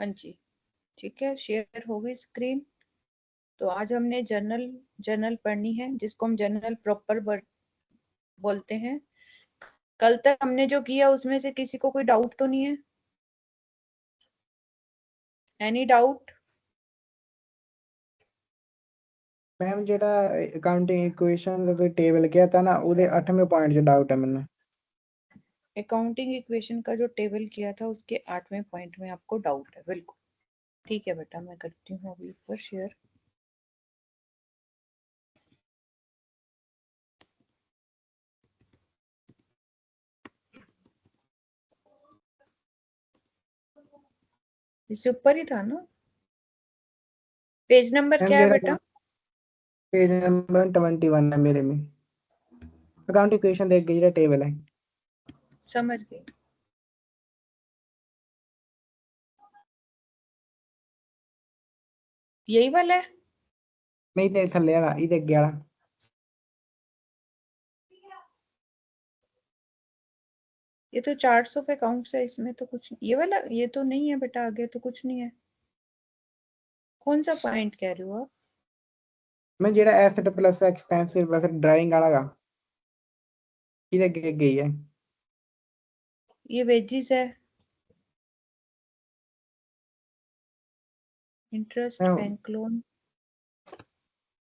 हाँ जी, ठीक है, शेयर हो गई स्क्रीन। तो आज हमने जर्नल पढ़नी है, जिसको हम जर्नल प्रॉपर बोलते हैं। कल तक हमने जो किया उसमें से किसी को कोई डाउट तो नहीं है? Any doubt? मैम जेड़ा अकाउंटिंग इक्वेशन ਦਾ टेबल किया था ना ਉਹਦੇ 8वें पॉइंट 'ਚ डाउट है ਮੈਨੂੰ। अकाउंटिंग इक्वेशन का जो टेबल किया था उसके 8वें पॉइंट में आपको डाउट है, बिल्कुल ठीक है बेटा, मैं करती हूँ अभी ऊपर शेयर। इससे ऊपर ही था ना? पेज नंबर मैम क्या है जेड़ा बेटा? पेज नंबर 21 है मेरे में। अकाउंटिंग इक्वेशन देख गई जेड़ा टेबल है। समझ गई। यही वाला है? नहीं ते थल्ले वाला इधर 11। ये तो 400 पे अकाउंट्स है, इसमें तो कुछ ये वाला, ये तो नहीं है बेटा, आगे तो कुछ नहीं है। कौन सा पॉइंट कह रहे हो आप? मैं जेड़ा asset plus expense plus drawing वाला का इधर गई है। ये वेजिस है, इंटरेस्ट, मैम बैंक लोन।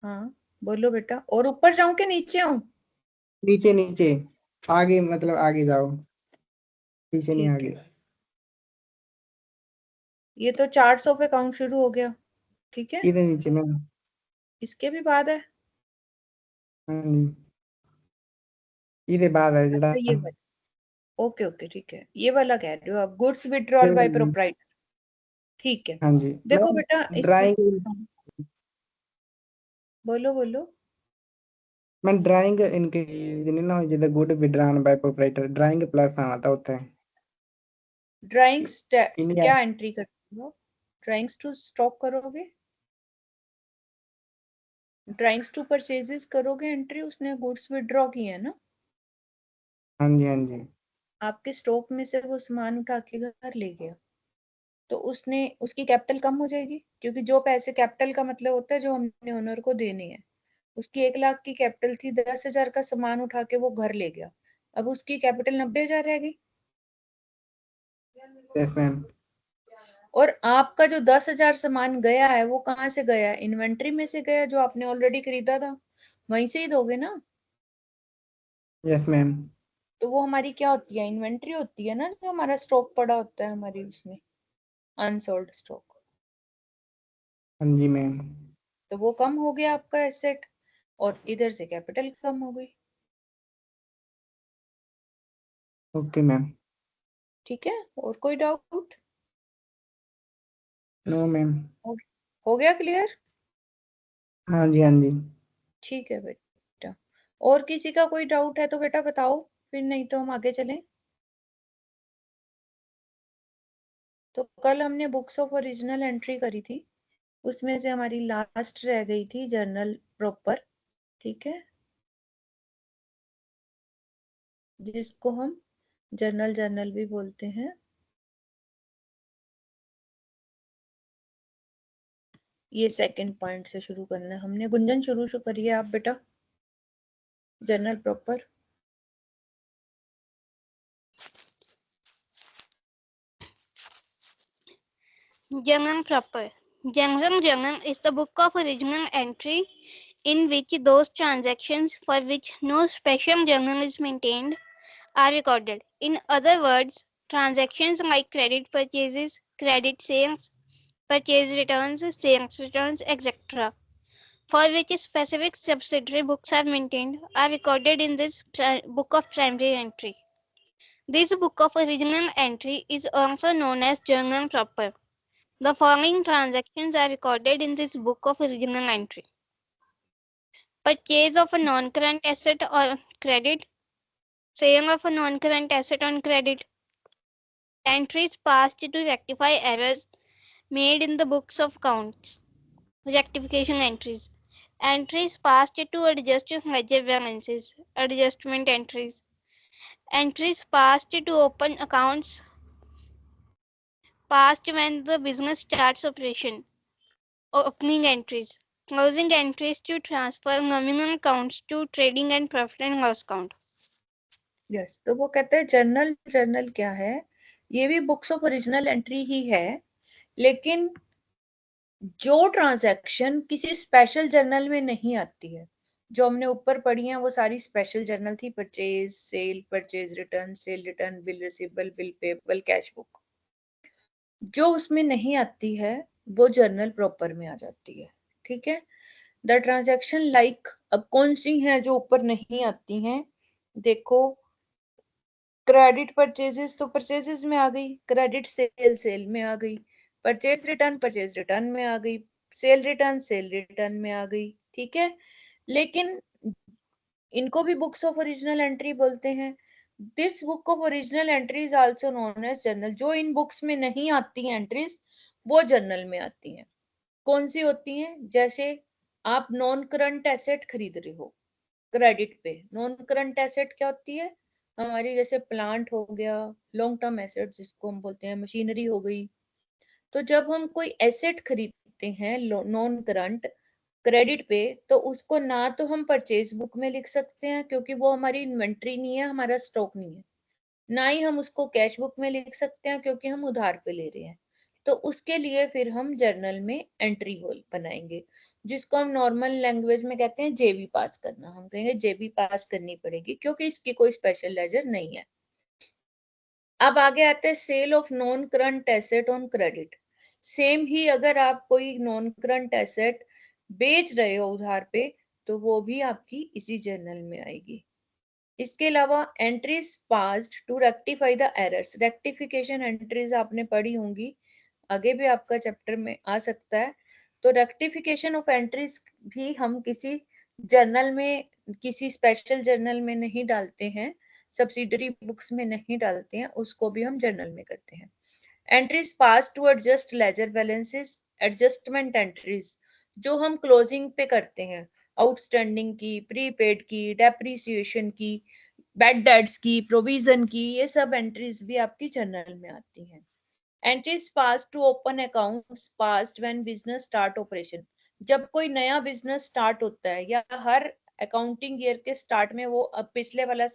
हाँ बोलो बेटा, और ऊपर जाऊं कि नीचे आऊं? नीचे नीचे आगे मतलब आगे जाओ, पीछे नहीं ठीक आगे। है, ये तो 400 पे काउंट शुरू हो गया, ठीक है। इधर नीचे मैम। इसके भी बाद है? हाँ जी, इधर बाद है जेड़ा। अच्छा ये वाला, ओके ओके ठीक है, ये वाला कह रहे हो आप, गुड्स विड्रॉल बाय प्रोप्राइटर, ठीक है। हाँ जी देखो मैम। बेटा इसमें, ड्राइंग हाँ, बोलो बोलो। मैं ड्राइंग इनके नहीं ना जिधर good withdrawn bye proprietor drawing plus आना था उत्थे ड्राइंग्स इनका। क्या एंट्री करते हो? ड्राइंग्स टू स्टॉक करोगे? ड्राइंग्स टू परचेजेस करोगे एंट्री, उसने गुड्स विड्रॉ की है ना? हाँ जी हाँ जी। आपके स्टॉक में से वो सामान उठा के घर ले गया, तो उसने उसकी कैपिटल कम हो जाएगी, क्योंकि जो पैसे, कैपिटल का मतलब होता है जो हमने ओनर को देने हैं। उसकी 1 लाख की कैपिटल थी, 10,000 का सामान उठा के वो घर ले गया, अब उसकी कैपिटल 90,000 रहेगी। Yes ma'am. और आपका जो 10,000 सामान गया है वो कहाँ से गया है? इन्वेंट्री में से गया, जो आपने ऑलरेडी खरीदा था, वहीं से ही दोगे ना। Yes ma'am. तो वो हमारी क्या होती है? इन्वेंट्री होती है ना, जो हमारा स्टॉक पड़ा होता है हमारी उसमें, अनसोल्ड स्टॉक। हाँ जी मैम। तो वो कम हो गया आपका एसेट, और इधर से कैपिटल कम हो गई, ओके मैम। ठीक है। और कोई डाउट? No ma'am. हो, हो गया क्लियर? हाँ जी हाँ जी। ठीक है बेटा, और किसी का कोई डाउट है तो बेटा बताओ, फिर नहीं तो हम आगे चलें। तो कल हमने बुक्स ऑफ ओरिजिनल एंट्री करी थी, उसमें से हमारी लास्ट रह गई थी जर्नल प्रॉपर, ठीक है, जिसको हम जर्नल भी बोलते हैं। ये सेकंड पॉइंट से शुरू करना है हमने। गुंजन शुरू करिए आप बेटा, journal proper. Journal proper. Journal is the book of original entry in which those transactions for which no special journal is maintained are recorded. In other words, transactions like credit purchases, credit sales, purchase returns, sales returns, etc., for which specific subsidiary books are maintained, are recorded in this book of primary entry. This book of original entry is also known as journal proper. The following transactions are recorded in this book of original entry: purchase of a non-current asset on credit, sale of a non-current asset on credit, entries passed to rectify errors made in the books of accounts, rectification entries, entries passed to adjust ledger balances, adjustment entries, entries passed to open accounts Past when the business starts operation. Opening entries. Closing entries to transfer nominal accounts to trading and profit and loss account. Yes, तो वो कहते हैं journal, journal क्या है, ये भी books of original entry ही है, लेकिन जो ट्रांजैक्शन किसी स्पेशल जर्नल में नहीं आती है, जो हमने ऊपर पढ़ी है वो सारी स्पेशल जर्नल थी, purchase, sale, purchase return, sale return, bill receivable, bill payable, cash book, जो उसमें नहीं आती है वो जर्नल प्रॉपर में आ जाती है। ठीक है, द ट्रांजैक्शन लाइक, अब कौन सी है जो ऊपर नहीं आती हैं, देखो क्रेडिट परचेजेस तो परचेजेस में आ गई, क्रेडिट सेल सेल में आ गई, परचेज रिटर्न में आ गई, सेल रिटर्न में आ गई। ठीक है, लेकिन इनको भी बुक्स ऑफ ओरिजिनल एंट्री बोलते हैं। This book of original entry is also known as journal. जो इन बुक्स में नहीं आती हैं एंट्रीज, वो जर्नल में आती हैं। कौन सी होती हैं, जैसे आप नॉन करंट एसेट खरीद रहे हो क्रेडिट पे, नॉन करंट एसेट क्या होती है हमारी, जैसे प्लांट हो गया, लॉन्ग टर्म एसेट जिसको हम बोलते हैं, मशीनरी हो गई। तो जब हम कोई एसेट खरीदते हैं नॉन करंट क्रेडिट पे, तो उसको ना तो हम परचेज बुक में लिख सकते हैं क्योंकि वो हमारी इन्वेंट्री नहीं है, हमारा स्टॉक नहीं है, ना ही हम उसको कैश बुक में लिख सकते हैं क्योंकि हम उधार पे ले रहे हैं। तो उसके लिए फिर हम जर्नल में एंट्री बनाएंगे, जिसको हम नॉर्मल लैंग्वेज में कहते हैं जेबी पास करना। हम कहेंगे जेबी पास करनी पड़ेगी क्योंकि इसकी कोई स्पेशल लेजर नहीं है। अब आगे आते हैं sale of non current asset on credit. Same ही अगर आप कोई नॉन करंट एसेट बेच रहे हो उधार पे, तो वो भी आपकी इसी जर्नल में आएगी। इसके अलावा entries passed to rectify the errors, rectification entries आपने पढ़ी होंगी, आगे भी आपका चैप्टर में आ सकता है। तो रेक्टिफिकेशन ऑफ एंट्रीज भी हम किसी जर्नल में, किसी स्पेशल जर्नल में नहीं डालते हैं, सब्सिडरी बुक्स में नहीं डालते हैं, उसको भी हम जर्नल में करते हैं। Entries pass to adjust ledger balances, adjustment entries जो हम क्लोजिंग पे करते हैं, आउटस्टैंडिंग की, प्रीपेड की, डेप्रिसिएशन की, बैड डेट्स की, प्रोविजन की, ये सब एंट्रीज भी आपकी जर्नल में आती हैं। Entries pass to open accounts passed when business start operation, जब कोई नया बिजनेस स्टार्ट होता है या हर अकाउंटिंग ईयर के स्टार्ट में वो पिछले वाला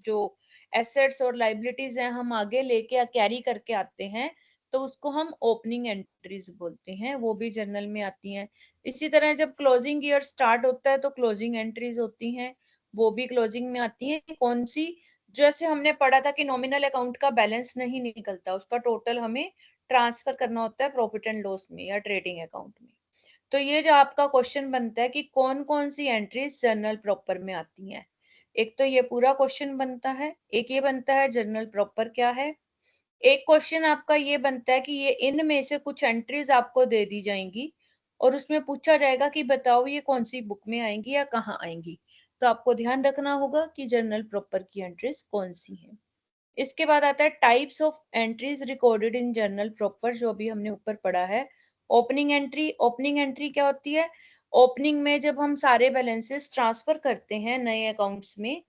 जो एसेट्स और लाइबिलिटीज हैं हम आगे लेके कैरी करके आते हैं, तो उसको हम ओपनिंग एंट्रीज बोलते हैं, वो भी जर्नल में आती हैं। इसी तरह जब क्लोजिंग ईयर स्टार्ट होता है तो क्लोजिंग एंट्रीज होती हैं, वो भी क्लोजिंग में आती हैं। कौन सी, जैसे हमने पढ़ा था कि नॉमिनल अकाउंट का बैलेंस नहीं निकलता, उसका टोटल हमें ट्रांसफर करना होता है प्रॉफिट एंड लॉस में या ट्रेडिंग अकाउंट में। तो ये जो आपका क्वेश्चन बनता है कि कौन कौन सी एंट्रीज जर्नल प्रॉपर में आती हैं, एक तो ये पूरा क्वेश्चन बनता है, एक ये बनता है जर्नल प्रॉपर क्या है, एक क्वेश्चन आपका ये बनता है कि ये इनमें से कुछ एंट्रीज आपको दे दी जाएंगी और उसमें पूछा जाएगा कि बताओ ये कौन सी बुक में आएंगी या कहाँ आएंगी। तो आपको ध्यान रखना होगा कि जर्नल प्रॉपर की एंट्रीज कौन सी हैं। इसके बाद आता है types of entries recorded in journal proper, जो अभी हमने ऊपर पढ़ा है। ओपनिंग एंट्री, ओपनिंग एंट्री क्या होती है, ओपनिंग में जब हम सारे बैलेंसेस ट्रांसफर करते हैं नए अकाउंट्स में,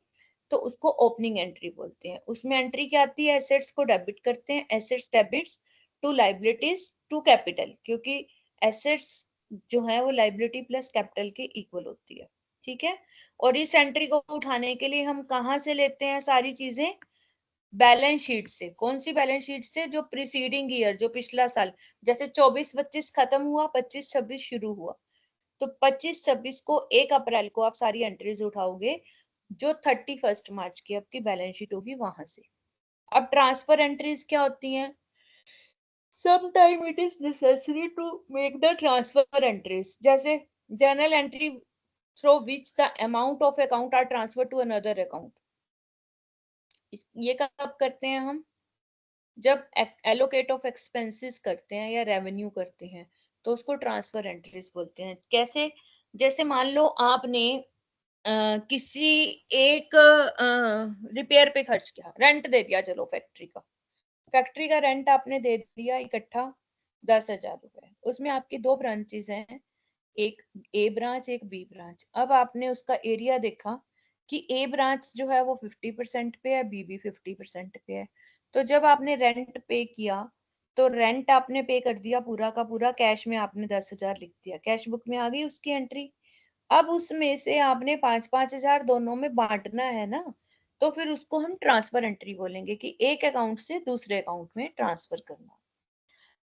तो उसको ओपनिंग एंट्री बोलते हैं। उसमें एंट्री क्या आती है, एसेट्स को डेबिट करते हैं, assets debits to liabilities to capital, क्योंकि एसेट्स जो है वो लाइबिलिटी प्लस कैपिटल के इक्वल होती है। ठीक है, और इस एंट्री को उठाने के लिए हम कहाँ से लेते हैं सारी चीजें, बैलेंस शीट से। कौन सी बैलेंस शीट से, जो प्रीसीडिंग ईयर, जो पिछला साल, जैसे 24-25 खत्म हुआ, 25-26 शुरू हुआ, तो 25-26 को 1 अप्रैल को आप सारी एंट्रीज उठाओगे, जो 31 मार्च की आपकी बैलेंस शीट होगी वहां से। अब ट्रांसफर एंट्रीज क्या होती हैं, sometime it is necessary to make the transfer entries, जैसे journal entry through which the amount of account are transfer to another account. ये कब करते हैं हम, जब एलोकेट ऑफ एक्सपेंसेस करते हैं या रेवेन्यू करते हैं, तो उसको ट्रांसफर एंट्रीज बोलते हैं। कैसे, जैसे मान लो आपने किसी एक रिपेयर पे खर्च किया, रेंट दे दिया, चलो फैक्ट्री का रेंट आपने दे दिया इकट्ठा 10,000 रुपए। उसमें आपकी 2 ब्रांचेस हैं, एक ए ब्रांच एक बी ब्रांच। अब आपने उसका एरिया देखा कि ए ब्रांच जो है वो 50% पे है, बी भी 50% पे है। तो जब आपने रेंट पे किया तो रेंट आपने पे कर दिया पूरा का पूरा, कैश में आपने 10,000 लिख दिया, कैश बुक में आ गई उसकी एंट्री। अब उसमें से आपने 5,000 दोनों में बांटना है ना, तो फिर उसको हम ट्रांसफर एंट्री बोलेंगे कि एक अकाउंट से दूसरे अकाउंट में ट्रांसफर करना।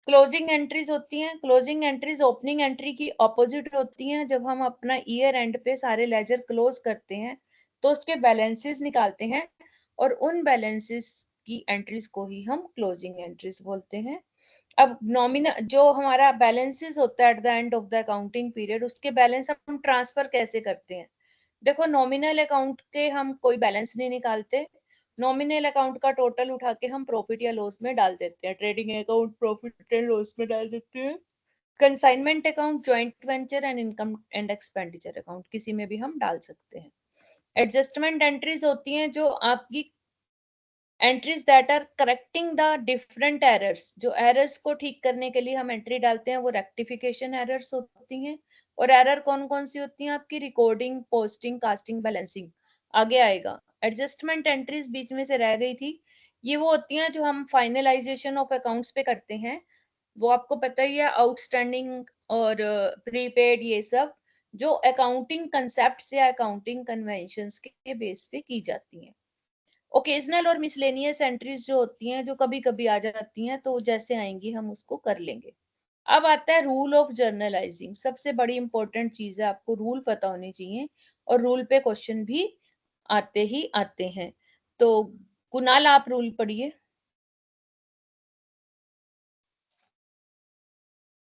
क्लोजिंग एंट्रीज होती हैं, क्लोजिंग एंट्रीज ओपनिंग एंट्री की ऑपोजिट होती हैं। जब हम अपना ईयर एंड पे सारे लेजर क्लोज करते हैं तो उसके बैलेंसेस निकालते हैं, और उन बैलेंसेस की एंट्रीज को ही हम क्लोजिंग एंट्रीज बोलते हैं। अब नॉमिनल जो हमारा बैलेंसेस होता है eight the end of the accounting period, उसके बैलेंस हम ट्रांसफर कैसे करते हैं। देखो, नॉमिनल अकाउंट के हम कोई बैलेंस नहीं निकालते, नॉमिनल अकाउंट का टोटल उठा के हम प्रॉफिट या लॉस में डाल देते हैं, trading account profit and loss में डाल देते हैं। Consignment account, joint venture and income and expenditure account, किसी में भी हम डाल सकते हैं। एडजस्टमेंट एंट्रीज होती हैं जो आपकी entries that are correcting the different errors, जो एरर्स को ठीक करने के लिए हम एंट्री डालते हैं वो रेक्टिफिकेशन एरर्स होती हैं। और एरर कौन कौन सी होती हैं आपकी, रिकॉर्डिंग, पोस्टिंग, कास्टिंग, बैलेंसिंग, आगे आएगा। एडजस्टमेंट एंट्रीज बीच में से रह गई थी, ये वो होती हैं जो हम फाइनलाइजेशन ऑफ अकाउंट्स पे करते हैं। वो आपको पता ही है, आउटस्टैंडिंग और प्रीपेड, ये सब जो अकाउंटिंग कंसेप्ट या अकाउंटिंग कन्वेंशंस के बेस पे की जाती हैं। ओकेजनल और मिसलेनियस एंट्रीज जो होती हैं, जो कभी कभी आ जाती हैं, तो जैसे आएंगी हम उसको कर लेंगे। अब आता है रूल ऑफ जर्नलाइजिंग, सबसे बड़ी इंपॉर्टेंट चीज है, आपको रूल पता होने चाहिए, और रूल पे क्वेश्चन भी आते ही आते हैं। तो कुणाल, आप रूल पढ़िए।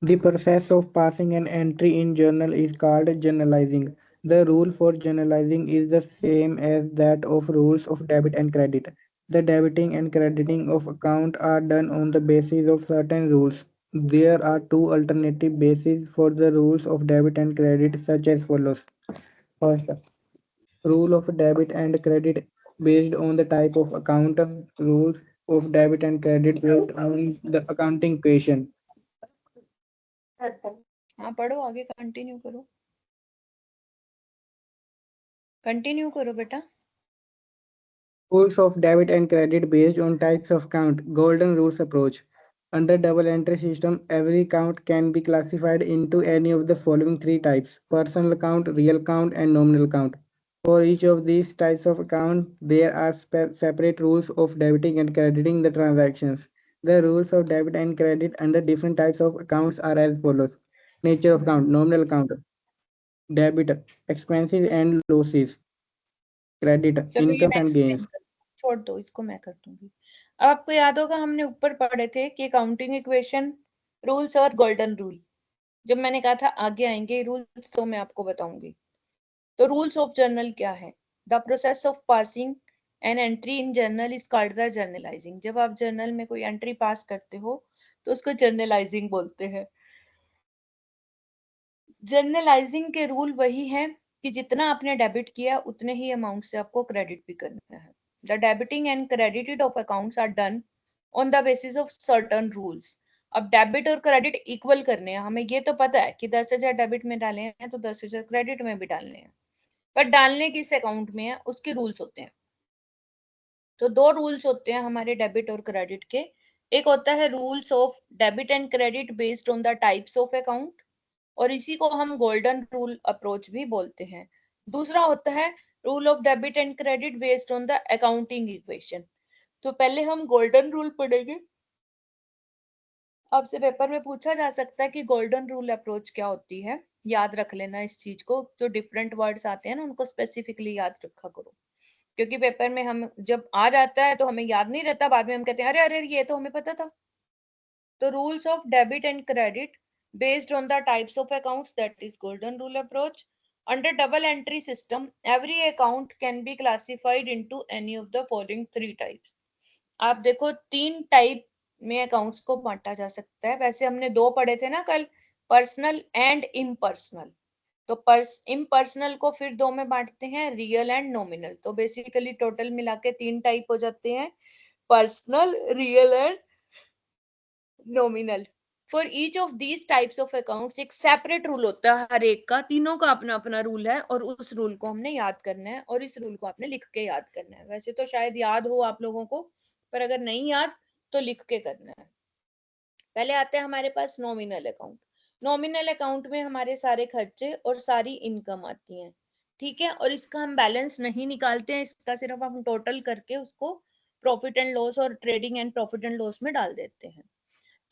The process of passing an entry in journal is called journalizing. The rule for journalizing is the same as that of rules of debit and credit. The debiting and crediting of account are done on the basis of certain rules. There are two alternative bases for the rules of debit and credit, such as follows. First, rule of debit and credit based on the type of account. Rules of debit and credit based on the accounting patient. हाँ पढ़ो, आगे continue करो, continue करो बेटा। Rules of debit and credit based on types of count. Golden rules approach. Under double entry system, every count can be classified into any of the following three types: personal count, real count, and nominal count. For each of these types of account, there are separate rules of debiting and crediting the transactions. The rules of debit and credit under different types of accounts are as follows. Nature of count, nominal count, debit, expenses and losses, credit, चलो ये incomes मैं and explain gains. कर, छोड़ दो इसको, मैं कर दूंगी। अब आपको याद होगा हमने ऊपर पढ़े थे कि अकाउंटिंग इक्वेशन, रूल्स और गोल्डन रूल, जब मैंने कहा था आगे आएंगे रूल्स तो मैं आपको बताऊंगी। तो रूल्स ऑफ जर्नल क्या है, the process of passing an entry in journal is called the journalising. जब आप जर्नल में कोई एंट्री पास करते हो तो उसको जर्नलाइजिंग बोलते हैं। जर्नलाइजिंग के रूल वही है कि जितना आपने डेबिट किया उतने ही अमाउंट से आपको क्रेडिट भी करना है। The debiting and credited of accounts are done on the basis of certain rules. अब डेबिट और क्रेडिट इक्वल करने हैं, हमें ये तो पता है कि 10,000 डेबिट में डाले हैं तो 10,000 क्रेडिट में भी डालने हैं, पर डालने किस अकाउंट में है उसके रूल्स होते हैं। तो दो रूल्स होते हैं हमारे डेबिट और क्रेडिट के। एक होता है rules of debit and credit based on the types of account, और इसी को हम गोल्डन रूल अप्रोच भी बोलते हैं। दूसरा होता है rule of debit and credit based on the accounting equation. तो पहले हम गोल्डन रूल पढ़ेंगे। आपसे पेपर में पूछा जा सकता है कि गोल्डन रूल अप्रोच क्या होती है, याद रख लेना इस चीज को, जो डिफरेंट वर्ड्स आते हैं ना उनको स्पेसिफिकली याद रखा करो, क्योंकि पेपर में हम जब आ जाता है तो हमें याद नहीं रहता, बाद में हम कहते हैं अरे अरे ये तो हमें पता था। तो rules of debit and credit based on the types of accounts, that is golden rule approach. Under double entry system, every account can be classified into any of the following three types. आप देखो तीन type में accounts को बांटा जा सकता है, वैसे हमने दो पढ़े थे ना कल, पर्सनल एंड इम्पर्सनल। तो इम्पर्सनल को फिर दो में बांटते हैं, रियल एंड नॉमिनल। तो बेसिकली टोटल मिला के तीन टाइप हो जाते हैं, personal, real and nominal. For each of these types of accounts एक सेपरेट रूल होता है, हर एक का, तीनों का अपना अपना रूल है, और उस रूल को हमने याद करना है, और इस रूल को आपने लिख के याद करना है। वैसे तो शायद याद हो आप लोगों को, पर अगर नहीं याद तो लिख के करना है। पहले आते हैं हमारे पास नॉमिनल अकाउंट। नॉमिनल अकाउंट में हमारे सारे खर्चे और सारी इनकम आती हैं, ठीक है, और इसका हम बैलेंस नहीं निकालते हैं, इसका सिर्फ हम टोटल करके उसको प्रॉफिट एंड लॉस और trading and profit and loss में डाल देते हैं।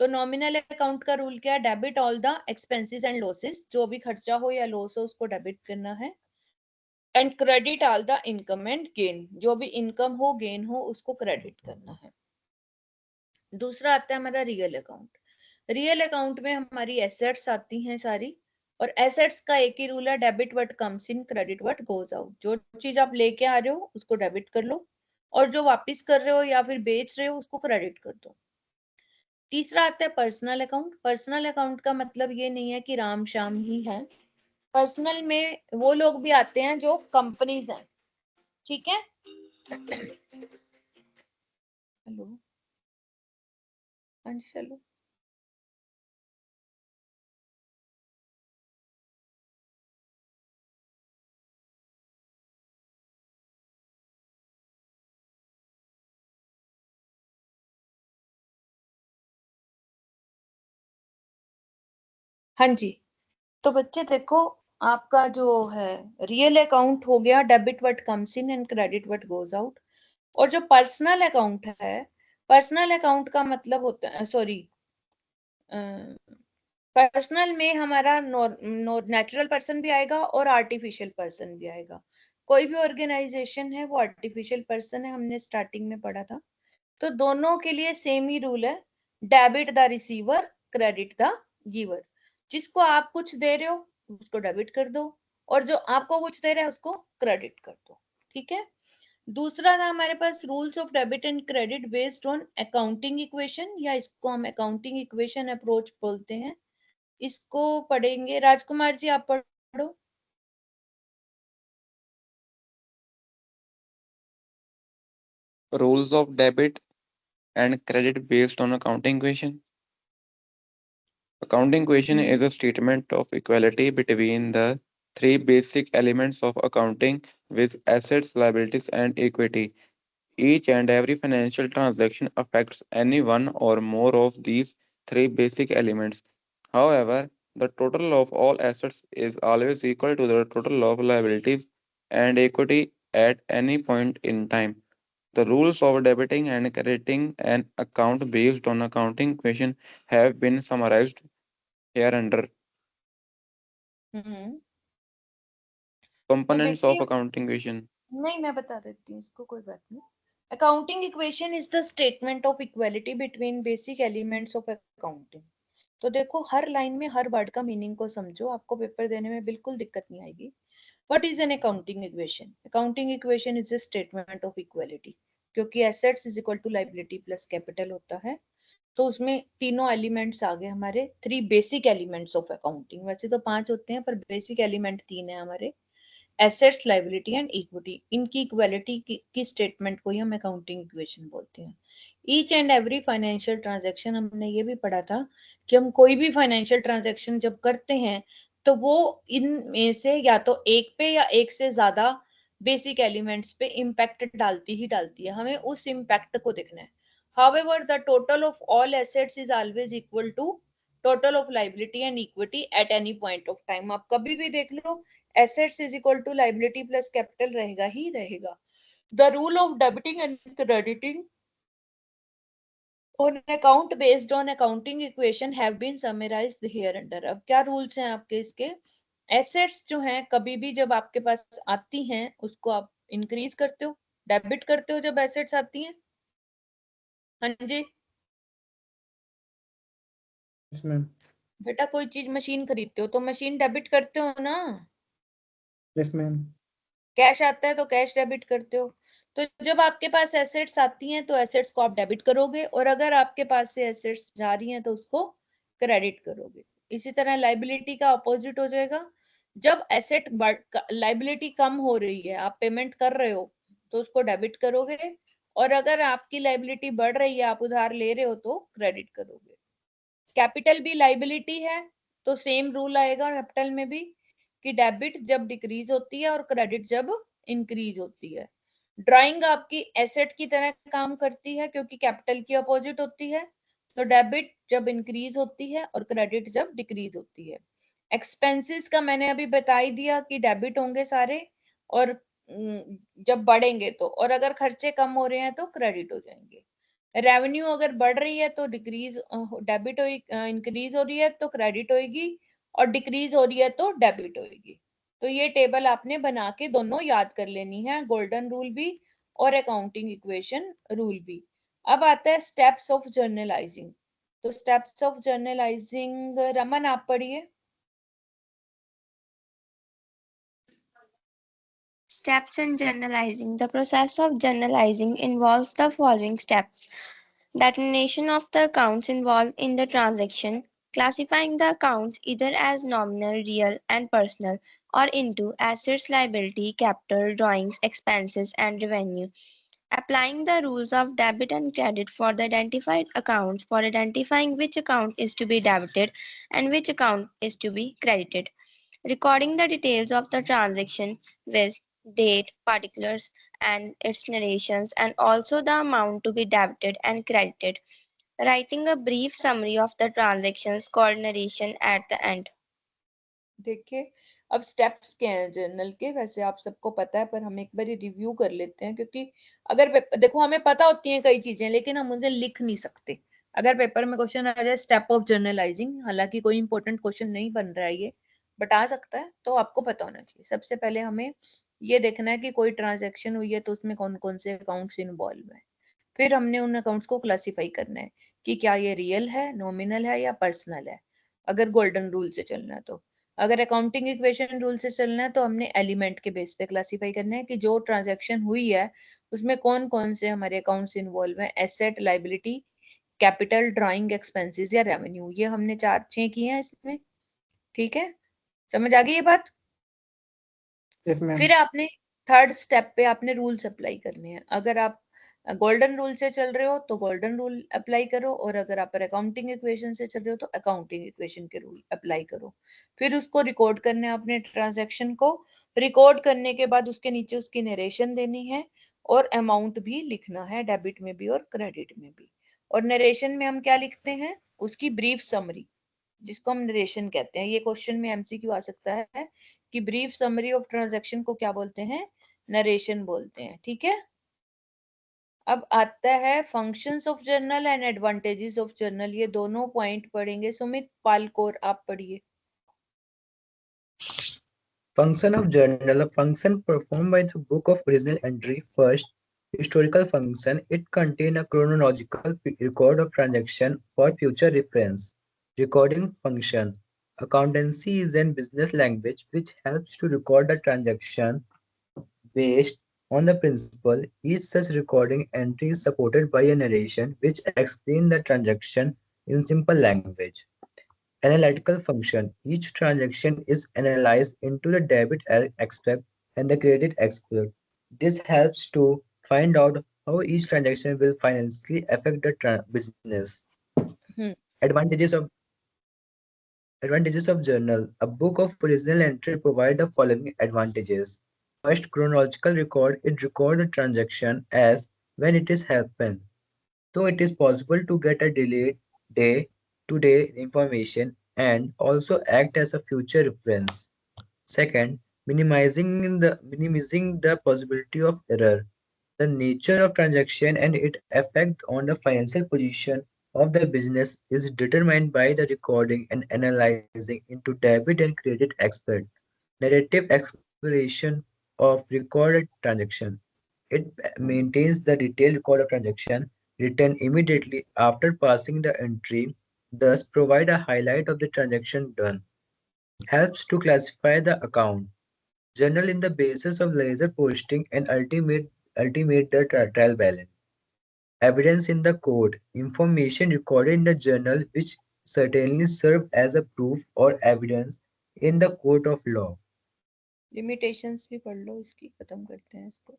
तो नॉमिनल अकाउंट का रूल क्या है? Debit all the expenses and losses, जो भी खर्चा हो या लॉस हो उसको डेबिट करना है, and credit all the income and gain, जो भी इनकम हो गेन हो उसको क्रेडिट करना है। दूसरा आता है हमारा रियल अकाउंट। रियल अकाउंट में हमारी एसेट्स आती हैं सारी, और एसेट्स का एक ही रूल है, debit what comes in, credit what goes out. जो चीज आप लेके आ रहे हो उसको डेबिट कर लो, और जो वापस कर रहे हो या फिर बेच रहे हो उसको क्रेडिट कर दो। तीसरा आता है पर्सनल अकाउंट। पर्सनल अकाउंट का मतलब ये नहीं है कि राम श्याम ही है, पर्सनल में वो लोग भी आते हैं जो कंपनीज हैं, ठीक है। हेलो, हाँ जी चलो। हाँ जी, तो बच्चे देखो, आपका जो है रियल अकाउंट हो गया debit what comes in and credit what goes out, और जो पर्सनल अकाउंट है, पर्सनल अकाउंट का मतलब होता है, सॉरी, पर्सनल में हमारा नेचुरल पर्सन भी आएगा और आर्टिफिशियल पर्सन भी आएगा। कोई भी ऑर्गेनाइजेशन है वो आर्टिफिशियल पर्सन है, हमने स्टार्टिंग में पढ़ा था। तो दोनों के लिए सेम ही रूल है, debit the receiver, credit the giver. जिसको आप कुछ दे रहे हो उसको डेबिट कर दो, और जो आपको कुछ दे रहा है उसको क्रेडिट कर दो, ठीक है। दूसरा था हमारे पास rules of debit and credit based on accounting equation, या इसको हम अकाउंटिंग इक्वेशन अप्रोच बोलते हैं। इसको पढ़ेंगे, राजकुमार जी आप पढ़ो। Rules of debit and credit based on accounting equation. Accounting equation is a statement of equality between the three basic elements of accounting with assets, liabilities, and equity. Each and every financial transaction affects any one or more of these three basic elements. However, the total of all assets is always equal to the total of liabilities and equity at any point in time. The rules of debiting and crediting an account based on accounting equation have been summarized hereunder. तो Components of देखिए, accounting equation. नहीं मैं बता देती हूँ इसको, कोई बात नहीं। Accounting equation is the statement of equality between basic elements of accounting. तो देखो, हर लाइन में हर वर्ड का मीनिंग को समझो, आपको पेपर देने में बिल्कुल दिक्कत नहीं आएगी। What is an accounting equation? Accounting equation is a statement of equality, क्योंकि assets is equal to liability plus capital होता है, तो उसमें तीनों एलिमेंट्स आ गए हमारे, three basic elements of accounting. वैसे तो 5 होते हैं पर बेसिक एलिमेंट 3 है हमारे, एसेट्स, लायबिलिटी एंड इक्विटी। इनकी इक्वालिटी की स्टेटमेंट को ही हम अकाउंटिंग इक्वेशन बोलते हैं। Each and every financial transaction, हमने ये भी पढ़ा था कि हम कोई भी फाइनेंशियल ट्रांजैक्शन जब करते हैं तो वो इनमें से या तो एक पे या एक से ज्यादा बेसिक एलिमेंट्स पे इम्पैक्ट डालती ही डालती है, हमें उस इम्पैक्ट को देखना है। However, the total of all assets is always equal to total of liability and equity at any point of time। आप कभी भी देख लो, assets is equal to liability plus capital रहेगा ही रहेगा। The rule of debiting and crediting on account based on accounting equation have been summarized hereunder। अब क्या rules हैं आपके इसके? एसेट्स जो हैं कभी भी जब आपके पास आती हैं उसको आप इंक्रीज करते हो, डेबिट करते हो जब एसेट्स आती हैं। हाँ जी Yes, ma'am. बेटा, कोई चीज मशीन खरीदते हो तो मशीन डेबिट करते हो ना, Yes, ma'am. कैश आता है तो कैश डेबिट करते हो। तो जब आपके पास एसेट्स आती हैं तो एसेट्स को आप डेबिट करोगे, और अगर आपके पास से एसेट्स जा रही हैं तो उसको क्रेडिट करोगे। इसी तरह लाइबिलिटी का अपोजिट हो जाएगा, जब एसेट लाइबिलिटी कम हो रही है, आप पेमेंट कर रहे हो तो उसको डेबिट करोगे, और अगर आपकी लाइबिलिटी बढ़ रही है, आप उधार ले रहे हो तो क्रेडिट करोगे। कैपिटल भी लाइबिलिटी है तो सेम रूल आएगा कैपिटल में भी, कि डेबिट जब डिक्रीज होती है और क्रेडिट जब इंक्रीज होती है। ड्राइंग आपकी एसेट की तरह काम करती है क्योंकि कैपिटल की अपोजिट होती है, तो डेबिट जब इंक्रीज होती है और क्रेडिट जब डिक्रीज होती है। एक्सपेंसेस का मैंने अभी बता ही दिया कि डेबिट होंगे सारे, और जब बढ़ेंगे तो, और अगर खर्चे कम हो रहे हैं तो क्रेडिट हो जाएंगे। रेवेन्यू अगर बढ़ रही है तो डिक्रीज डेबिट हो, इंक्रीज हो रही है तो क्रेडिट होगी, और डिक्रीज हो रही है तो डेबिट होगी। तो ये टेबल आपने बना के दोनों याद कर लेनी है, गोल्डन रूल भी और अकाउंटिंग इक्वेशन रूल भी। अब आता है स्टेप्स ऑफ जर्नलाइजिंग। तो स्टेप्स ऑफ जर्नलाइजिंग रमन आप पढ़िए। Steps in journalizing. The process of journalizing involves the following steps: determination of the accounts involved in the transaction, classifying the accounts either as nominal, real, and personal, or into assets, liability, capital, drawings, expenses, and revenue, applying the rules of debit and credit for the identified accounts for identifying which account is to be debited and which account is to be credited, recording the details of the transaction with date, particulars, and its narrations, and also the amount to be debited and credited, writing a brief summary of the transactions called narration at the end. देखिए, अब steps क्या हैं journal के, वैसे आप सबको पता है, पर हम एक बार रिव्यू कर लेते हैं, क्योंकि अगर देखो हमें पता होती हैं कई चीजें, लेकिन हम उन्हें लिख नहीं सकते। अगर पेपर में क्वेश्चन आ जाए स्टेप ऑफ जर्नलाइजिंग, हालांकि कोई इंपॉर्टेंट क्वेश्चन नहीं बन रहा है ये, बट आ सकता है, तो आपको पता होना चाहिए। सबसे पहले हमें ये देखना है कि कोई ट्रांजेक्शन हुई है तो उसमें कौन कौन से अकाउंट्स इन्वॉल्व है। फिर हमने उन अकाउंट्स को क्लासीफाई करना है कि क्या ये रियल है, नॉमिनल है या पर्सनल है, अगर गोल्डन रूल से चलना है तो। अगर अकाउंटिंग इक्वेशन रूल से चलना है तो हमने एलिमेंट के बेस पे क्लासीफाई करना है कि जो ट्रांजैक्शन हुई है उसमें कौन कौन से हमारे अकाउंट्स इन्वॉल्व हैं, asset, liability, capital, drawing, expenses या रेवेन्यू। ये हमने 4-6 किए हैं इसमें। ठीक है, समझ आ गई ये बात? Yes, ma'am. फिर आपने थर्ड स्टेप पे आपने रूल्स अप्लाई करने हैं। अगर आप गोल्डन रूल से चल रहे हो तो गोल्डन रूल अप्लाई करो, और अगर आप अकाउंटिंग इक्वेशन से चल रहे हो तो अकाउंटिंग इक्वेशन के रूल अप्लाई करो। फिर उसको रिकॉर्ड करना है अपने ट्रांजैक्शन को। रिकॉर्ड करने के बाद उसके नीचे उसकी नरेशन देनी है, और अमाउंट भी लिखना है, डेबिट में भी और क्रेडिट में भी। और नरेशन में हम क्या लिखते हैं, उसकी ब्रीफ समरी, जिसको हम नरेशन कहते हैं। ये क्वेश्चन में एमसीक्यू आ सकता है कि ब्रीफ समरी ऑफ ट्रांजैक्शन को क्या बोलते हैं, नरेशन बोलते हैं। ठीक है, अब आता है functions of journal and advantages of journal. ये दोनों पॉइंट पढ़ेंगे सुमित पालकोर, आप पढ़िए। Function of journal: a function performed by the book of original entry. First, historical function. It contains a chronological record of transaction for future reference. Recording function. Accountancy is a business language which helps to record the transaction based on the principle. Each such recording entry is supported by a narration which explains the transaction in simple language. Analytical function: each transaction is analyzed into the debit aspect and the credit aspect. This helps to find out how each transaction will financially affect the business. Hmm Advantages of journal. A book of original entry provides the following advantages. First, chronological record. It records the transaction as when it is happened. So it is possible to get a delayed day-to-day information and also act as a future reference. Second, minimizing the possibility of error. The nature of transaction and its effect on the financial position of the business is determined by the recording and analyzing into debit and credit aspect. Narrative explanation of recorded transaction. It maintains the detailed record of transaction written immediately after passing the entry, thus provide a highlight of the transaction done. Helps to classify the account. Journal in the basis of laser posting and ultimate the trial balance. Evidence in the court. Information recorded in the journal which certainly serve as a proof or evidence in the court of law. Limitations भी पढ़ लो, इसकी खत्म करते हैं इसको।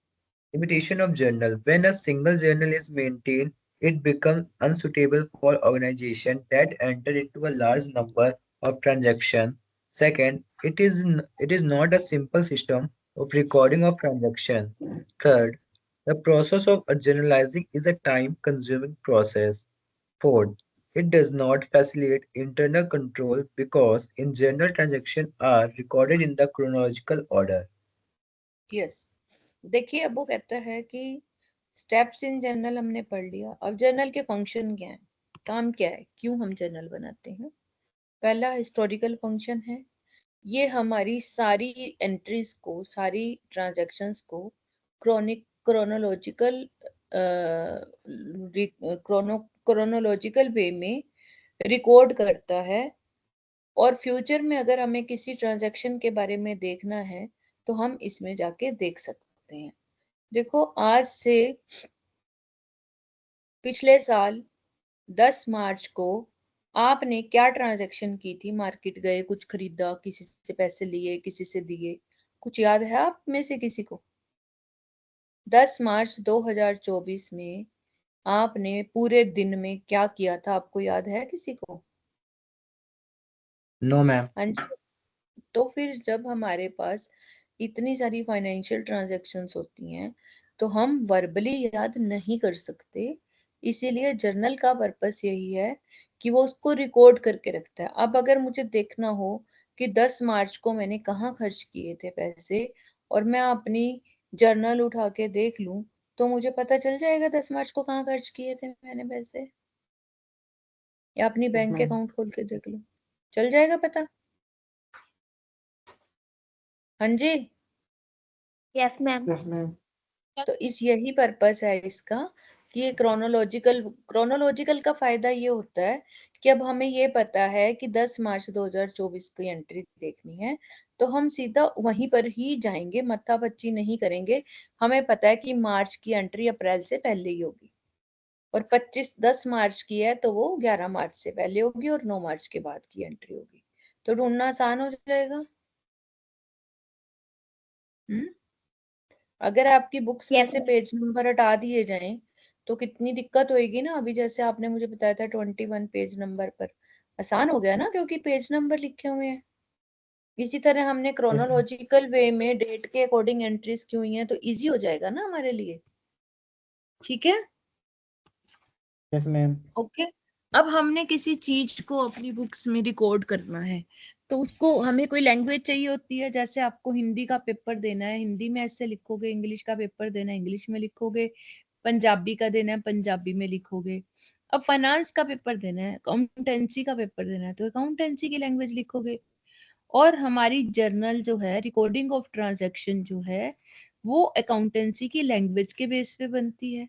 Limitation of journal. When a single journal is maintained, it becomes unsuitable for organizations that enter into a large number of transactions. Second, it is not a simple system of recording of transactions. Third, the process of journalizing is a time-consuming process. Fourth, It does not facilitate internal control because in general transactions are recorded in the chronological order. Yes, देखिए अब वो कहता है कि steps in journal हमने पढ़ लिया। अब जर्नल के फंक्शन क्या है, काम क्या है, क्यों हम जर्नल बनाते हैं। पहला हिस्टोरिकल फंक्शन है, ये हमारी सारी एंट्रीज को, सारी ट्रांजैक्शंस को क्रोनोलॉजिकल क्रोनोलॉजिकल वे में रिकॉर्ड करता है। और फ्यूचर में अगर हमें किसी ट्रांजैक्शन के बारे में देखना है तो हम इसमें जाके देख सकते हैं। देखो, आज से पिछले साल 10 मार्च को आपने क्या ट्रांजैक्शन की थी, मार्केट गए, कुछ खरीदा, किसी से पैसे लिए, किसी से दिए, कुछ याद है आप में से किसी को? 10 मार्च 2024 में आपने पूरे दिन में क्या किया था, आपको याद है किसी को? No ma'am. हाँ जी। तो फिर जब हमारे पास इतनी सारी फाइनेंशियल ट्रांजैक्शंस होती हैं तो हम वर्बली याद नहीं कर सकते। इसीलिए जर्नल का पर्पस यही है कि वो उसको रिकॉर्ड करके रखता है। अब अगर मुझे देखना हो कि 10 मार्च को मैंने कहाँ खर्च किए थे पैसे, और मैं अपनी जर्नल उठा के देख लूं, तो मुझे पता चल जाएगा 10 मार्च को कहाँ खर्च किए थे मैंने पैसे। या अपनी बैंक अकाउंट खोल के देख लो, चल जाएगा पता। हाँ जी। Yes ma'am. तो इस यही पर्पस है इसका कि ये क्रोनोलॉजिकल का फायदा ये होता है कि अब हमें ये पता है कि 10 मार्च 2024 की एंट्री देखनी है तो हम सीधा वहीं पर ही जाएंगे, मत्थापच्ची नहीं करेंगे। हमें पता है कि मार्च की एंट्री अप्रैल से पहले ही होगी, और 10 मार्च की है तो वो 11 मार्च से पहले होगी, और 9 मार्च के बाद की एंट्री होगी। तो ढूंढना आसान हो जाएगा। हम्म। अगर आपकी बुक्स में यस से पेज नंबर हटा दिए जाएं तो कितनी दिक्कत होएगी ना। अभी जैसे आपने मुझे बताया था 21 पेज नंबर पर, आसान हो गया ना क्योंकि पेज नंबर लिखे हुए हैं। इसी तरह हमने क्रोनोलॉजिकल वे में डेट के अकॉर्डिंग एंट्रीज की हुई हैं तो इजी हो जाएगा ना हमारे लिए। ठीक है। Yes ma'am. ओके। अब हमने किसी चीज को अपनी बुक्स में रिकॉर्ड करना है तो उसको हमें कोई लैंग्वेज चाहिए होती है। जैसे आपको हिंदी का पेपर देना है, हिंदी में ऐसे लिखोगे, इंग्लिश का पेपर देना है, इंग्लिश में लिखोगे, पंजाबी का देना है, पंजाबी में लिखोगे। अब फाइनेंस का पेपर देना है, अकाउंटेंसी का पेपर देना है, तो अकाउंटेंसी की लैंग्वेज लिखोगे। और हमारी जर्नल जो है, रिकॉर्डिंग ऑफ ट्रांजैक्शन जो है, वो अकाउंटेंसी की लैंग्वेज के बेस पे बनती है।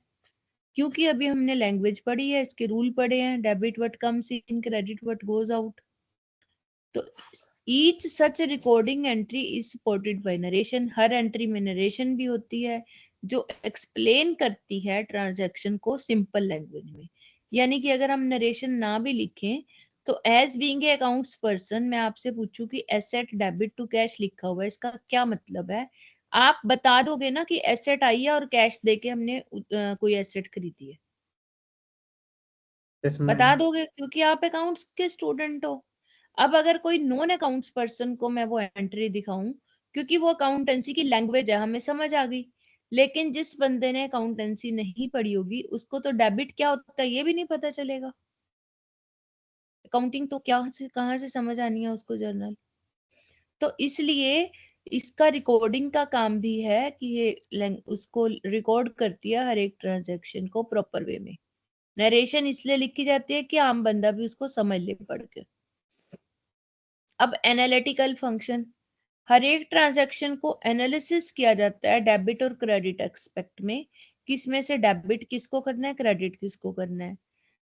क्योंकि अभी हमने लैंग्वेज पढ़ी है, इसके रूल पढ़े हैं, debit what comes in, credit what goes out. तो each such recording entry is supported by narration. हर एंट्री में नरेशन भी होती है जो एक्सप्लेन करती है ट्रांजैक्शन को सिंपल लैंग्वेज में। यानी कि अगर हम नरेशन ना भी लिखें तो as being a accounts person मैं आपसे पूछूं कि एसेट डेबिट टू कैश लिखा हुआ है, इसका क्या मतलब है? आप बता दोगे ना कि एसेट आई है और कैश देके हमने कोई एसेट खरीदी है। यस बता मैम। दोगे क्योंकि आप अकाउंट्स के स्टूडेंट हो। अब अगर कोई नॉन अकाउंट्स पर्सन को मैं वो एंट्री दिखाऊं, क्योंकि वो अकाउंटेंसी की लैंग्वेज है, हमें समझ आ गई। लेकिन जिस बंदे ने अकाउंटेंसी नहीं पढ़ी होगी उसको तो डेबिट क्या होता है ये भी नहीं पता चलेगा। अकाउंटिंग तो क्या से कहाँ से समझ आनी है उसको जर्नल। तो इसलिए इसका रिकॉर्डिंग का काम भी है कि ये उसको रिकॉर्ड करती है हर एक ट्रांजेक्शन को प्रॉपर वे में। नरेशन इसलिए लिखी जाती है कि आम बंदा भी उसको समझ ले पढ़ के। अब एनालिटिकल फंक्शन, हर एक ट्रांजैक्शन को एनालिसिस किया जाता है डेबिट और क्रेडिट एक्सपेक्ट में। किसमें से डेबिट किसको करना है, क्रेडिट किसको करना है।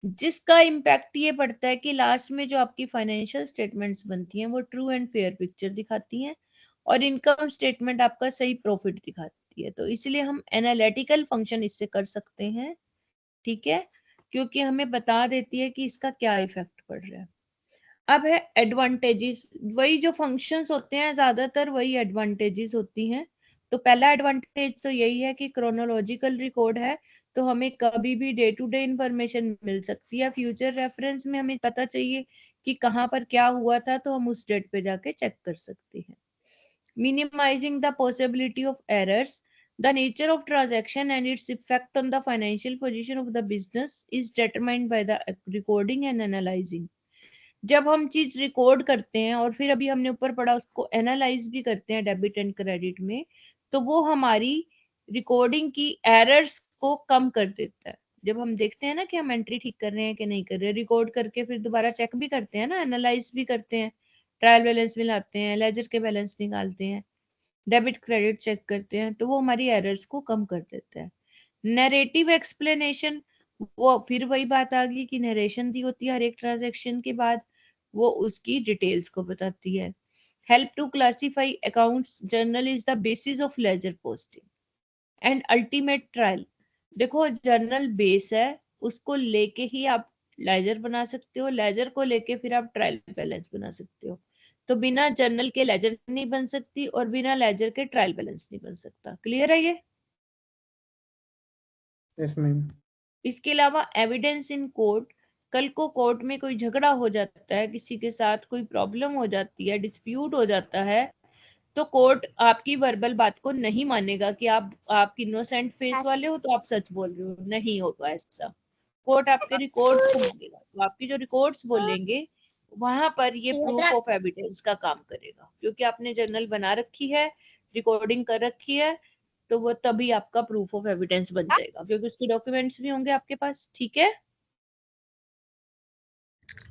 जिसका इम्पैक्ट ये पड़ता है कि लास्ट में जो आपकी फाइनेंशियल स्टेटमेंट्स बनती हैं वो ट्रू एंड फेयर पिक्चर दिखाती हैं, और इनकम स्टेटमेंट आपका सही प्रॉफिट दिखाती है। तो इसलिए हम एनालिटिकल फंक्शन इससे कर सकते हैं। ठीक है, क्योंकि हमें बता देती है कि इसका क्या इफेक्ट पड़ रहा है। अब है एडवांटेजेस, वही जो फंक्शंस होते हैं ज्यादातर वही एडवांटेजेस होती हैं। तो पहला एडवांटेज तो यही है कि क्रोनोलॉजिकल रिकॉर्ड है तो हमें कभी भी डे टू डे इंफॉर्मेशन मिल सकती है। फ्यूचर रेफरेंस में हमें पता चाहिए कि कहाँ पर क्या हुआ था तो हम उस डेट पे जाके चेक कर सकते हैं। Minimising the possibility of errors, The nature of transaction and its effect on the financial position of the business is determined by the recording and analyzing. जब हम चीज रिकॉर्ड करते हैं और फिर अभी हमने ऊपर पढ़ा उसको एनालाइज भी करते हैं डेबिट एंड क्रेडिट में, तो वो हमारी रिकॉर्डिंग की एरर्स को कम कर देता है। जब हम देखते हैं ना कि हम एंट्री ठीक कर रहे हैं कि नहीं कर रहे, रिकॉर्ड करके फिर दोबारा चेक भी करते हैं ना, एनालाइज भी करते हैं, ट्रायल बैलेंस मिलाते हैं, लेजर के बैलेंस निकालते हैं, डेबिट क्रेडिट चेक करते हैं, तो वो हमारी एरर्स को कम कर देता है। नैरेटिव एक्सप्लेनेशन, वो फिर वही बात आ गई कि नरेशन दी होती है हर एक ट्रांजैक्शन के बाद, वो उसकी डिटेल्स को बताती है। Help to classify accounts, journal is the basis of ledger posting and ultimate trial. देखो जर्नल बेस है, उसको लेके ही आप लेजर बना सकते हो, लेजर को लेके फिर आप ट्रायल बैलेंस बना सकते हो। तो बिना जर्नल के लेजर नहीं बन सकती और बिना लेजर के ट्रायल बैलेंस नहीं बन सकता। क्लियर है ये? Yes ma'am. इसके अलावा एविडेंस इन कोर्ट, कल को कोर्ट में कोई झगड़ा हो जाता है, किसी के साथ कोई प्रॉब्लम हो जाती है, डिस्प्यूट हो जाता है, तो कोर्ट आपकी वर्बल बात को नहीं मानेगा कि आप इनोसेंट फेस वाले हो तो आप सच बोल रहे हो, नहीं होगा ऐसा। कोर्ट आपके रिकॉर्ड्स को मानेगा, तो आपकी जो रिकॉर्ड्स बोलेंगे वहां पर ये प्रूफ ऑफ एविडेंस का काम करेगा, क्योंकि आपने जर्नल बना रखी है, रिकॉर्डिंग कर रखी है, तो वो तभी आपका प्रूफ ऑफ एविडेंस बन जाएगा, क्योंकि उसके डॉक्यूमेंट्स भी होंगे आपके पास। ठीक है,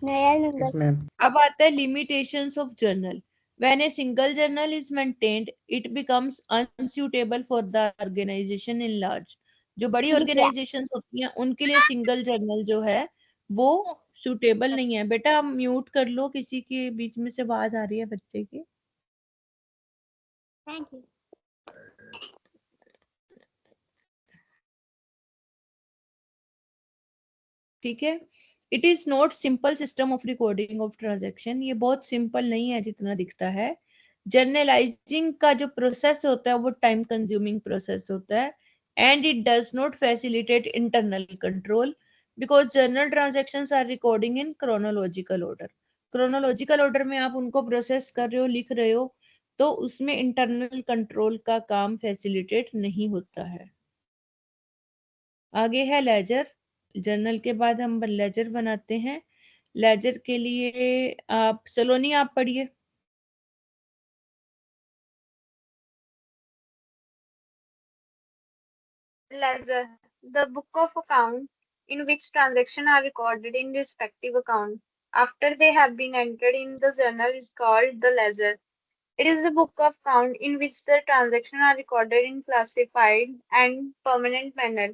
यस मैम। अब आता है limitations of journal. When a single journal is maintained, it becomes unsuitable for the organization in large. जो बड़ी ऑर्गेनाइजेशंस होती हैं उनके लिए सिंगल जर्नल जो है वो सुटेबल नहीं है। बेटा आप म्यूट कर लो, किसी के बीच में से आवाज आ रही है बच्चे की। Thank you. ठीक है, it is not simple system of recording of transaction, ये बहुत सिंपल नहीं है जितना दिखता है। जर्नलाइजिंग का जो प्रोसेस होता है वो टाइम कंज्यूमिंग प्रोसेस होता है, and it does not facilitate internal control because journal transactions are recording in chronological order. Chronological order में आप उनको प्रोसेस कर रहे हो, लिख रहे हो, तो उसमें इंटरनल कंट्रोल का काम फैसिलिटेट नहीं होता है। आगे है लेजर। जर्नल के बाद हम लेजर बनाते हैं। लेजर के लिए आप सलोनी आप पढ़िए। Ledger, the book of account in which transactions are recorded in respective account after they have been entered in the journal is called the ledger. It is the book of account in which the transactions are recorded in classified and permanent manner.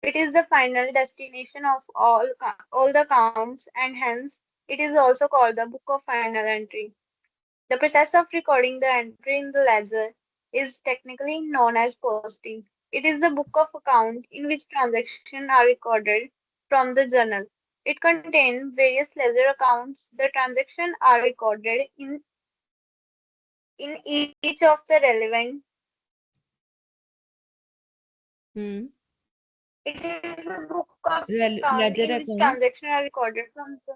It is the final destination of all the accounts, and hence it is also called the book of final entry. The process of recording the entry in the ledger is technically known as posting. It is the book of account in which transactions are recorded from the journal. It contains various ledger accounts. The transactions are recorded in each of the relevant. It is the book of account in which transactions are recorded from the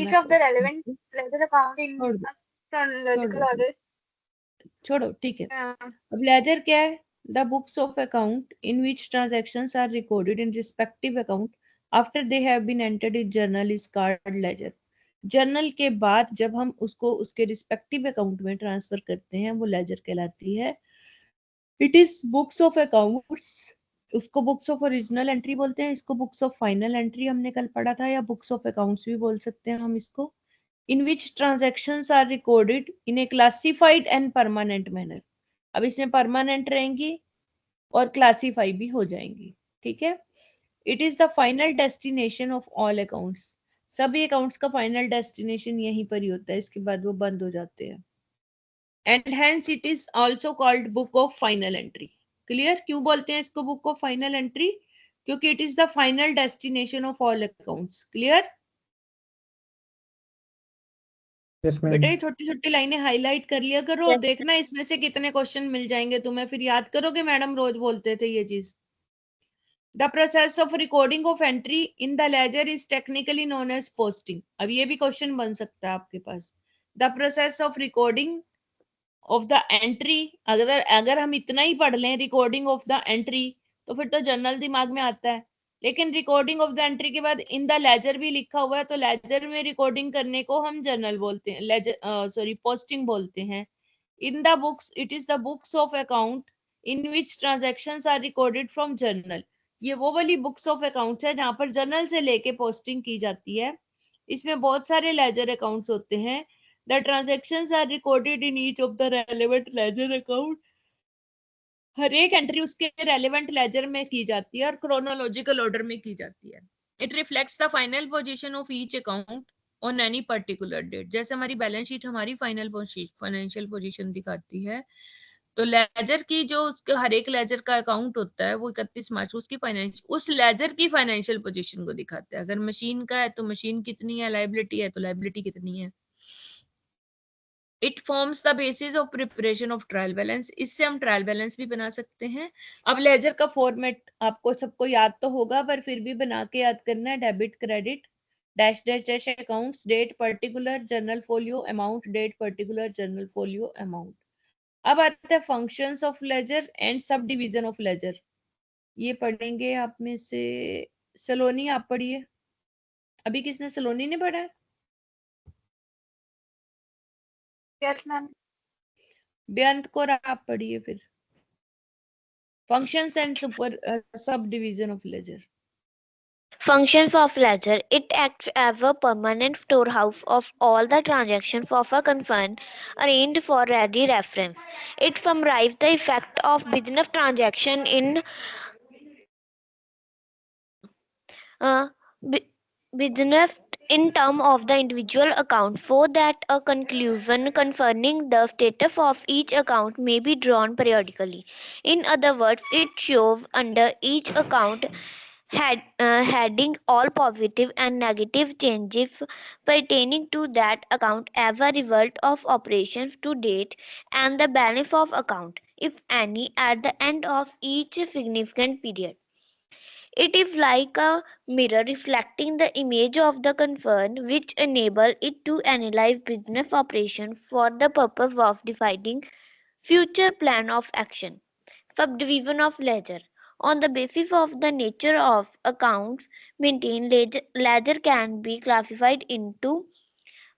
each of the relevant ledger account in chronological order. छोड़ो, ठीक है। अब ledger क्या है? The books of account in which transactions are recorded in respective account after they have been entered in journal is called ledger. Journal के बाद जब हम उसको उसके रिस्पेक्टिव अकाउंट में ट्रांसफर करते हैं वो लेजर कहलाती है। It is books of accounts, उसको बुक्स ऑफ ओरिजिनल एंट्री बोलते हैं, इसको बुक्स ऑफ फाइनल एंट्री हमने कल पढ़ा था, या बुक्स ऑफ अकाउंट्स भी बोल सकते हैं हम इसको। in which transactions are recorded in a classified and permanent manner. अब इसमें परमानेंट रहेंगी और क्लासीफाई भी हो जाएंगी। ठीक है, it is the final destination of all accounts. सभी अकाउंट्स का फाइनल डेस्टिनेशन यहीं पर ही होता है, इसके बाद वो बंद हो जाते हैं। And hence it is also called book of final entry. Clear? क्यों बोलते हैं इसको बुक ऑफ फाइनल एंट्री? क्योंकि it is the final destination of all accounts. Clear? बेटा ये छोटी छोटी लाइनें हाईलाइट कर लिया करो, yes. देखना इसमें से कितने क्वेश्चन मिल जाएंगे तुम्हें, फिर याद करोगे मैडम रोज बोलते थे ये चीज। The process of recording of entry in the ledger is technically known as posting. अब ये भी क्वेश्चन बन सकता है आपके पास। The process of recording of the entry, अगर हम इतना ही पढ़ लें रिकॉर्डिंग ऑफ द एंट्री, तो फिर तो जर्नल दिमाग में आता है। लेकिन रिकॉर्डिंग ऑफ द एंट्री के बाद इन द लेजर भी लिखा हुआ है, तो लेजर में रिकॉर्डिंग करने को हम जर्नल बोलते हैं, लेजर सॉरी पोस्टिंग बोलते हैं। In the books, it is the books of account in which transactions are recorded from journal. ये वो वाली बुक्स ऑफ अकाउंट्स है जहां पर जर्नल से लेके पोस्टिंग की जाती है। इसमें बहुत सारे लेजर अकाउंट्स होते हैं। The transactions are recorded in each of the relevant ledger account. हर एक एंट्री उसके रेलेवेंट लेजर में की जाती है और क्रोनोलॉजिकल ऑर्डर में की जाती है। It reflects the final position of each account on any particular date. जैसे हमारी बैलेंस शीट हमारी फाइनल फाइनेंशियल पोजीशन दिखाती है, तो लेजर की जो उसके हर एक लेजर का अकाउंट होता है वो 31 मार्च को उसकी फाइनेंशियल, उस लेजर की फाइनेंशियल पोजीशन को दिखाता है। अगर मशीन का है तो मशीन कितनी है, लायबिलिटी है तो लायबिलिटी कितनी है। It forms the basis of preparation of trial balance. इससे हम ट्रायल बैलेंस भी बना सकते हैं। अब लेजर का फॉर्मेट आपको सबको याद तो होगा, पर फिर भी बना के याद करना है। Debit credit dash dash dash accounts, date particular journal folio amount, date particular journal folio amount. अब आता है functions of ledger and sub division of ledger. ये पढ़ेंगे आप में से सलोनी, आप पढ़िए। अभी किसने सलोनी ने पढ़ा है? Yes, ma'am. बेअंत कौर आप पढ़िए फिर। Functions and subdivision of ledger. Functions of ledger. It acts as a permanent storehouse of all the transactions of a concern arranged for ready reference. It summarizes the effect of business transaction in uh, bu- business in terms of the individual account, so that a conclusion concerning the status of each account may be drawn periodically. In other words, it shows under each account heading all positive and negative changes pertaining to that account as a result of operations to date, and the balance of account, if any, at the end of each significant period. It is like a mirror reflecting the image of the concern, which enable it to analyze business operations for the purpose of deciding future plan of action. Subdivision of ledger. On the basis of the nature of accounts maintained, ledger can be classified into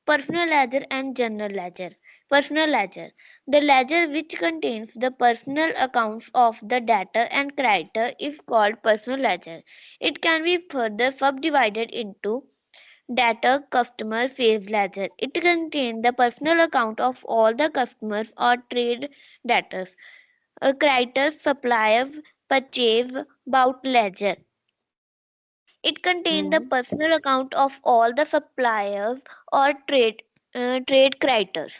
personal ledger and general ledger. Personal ledger. The ledger which contains the personal accounts of the debtor and creditor is called personal ledger. It can be further subdivided into debtor customer phase ledger. It contains the personal account of all the customers or trade debtors. Creditors, suppliers, purchase, bout ledger. It contains the personal account of all the suppliers or trade creditors.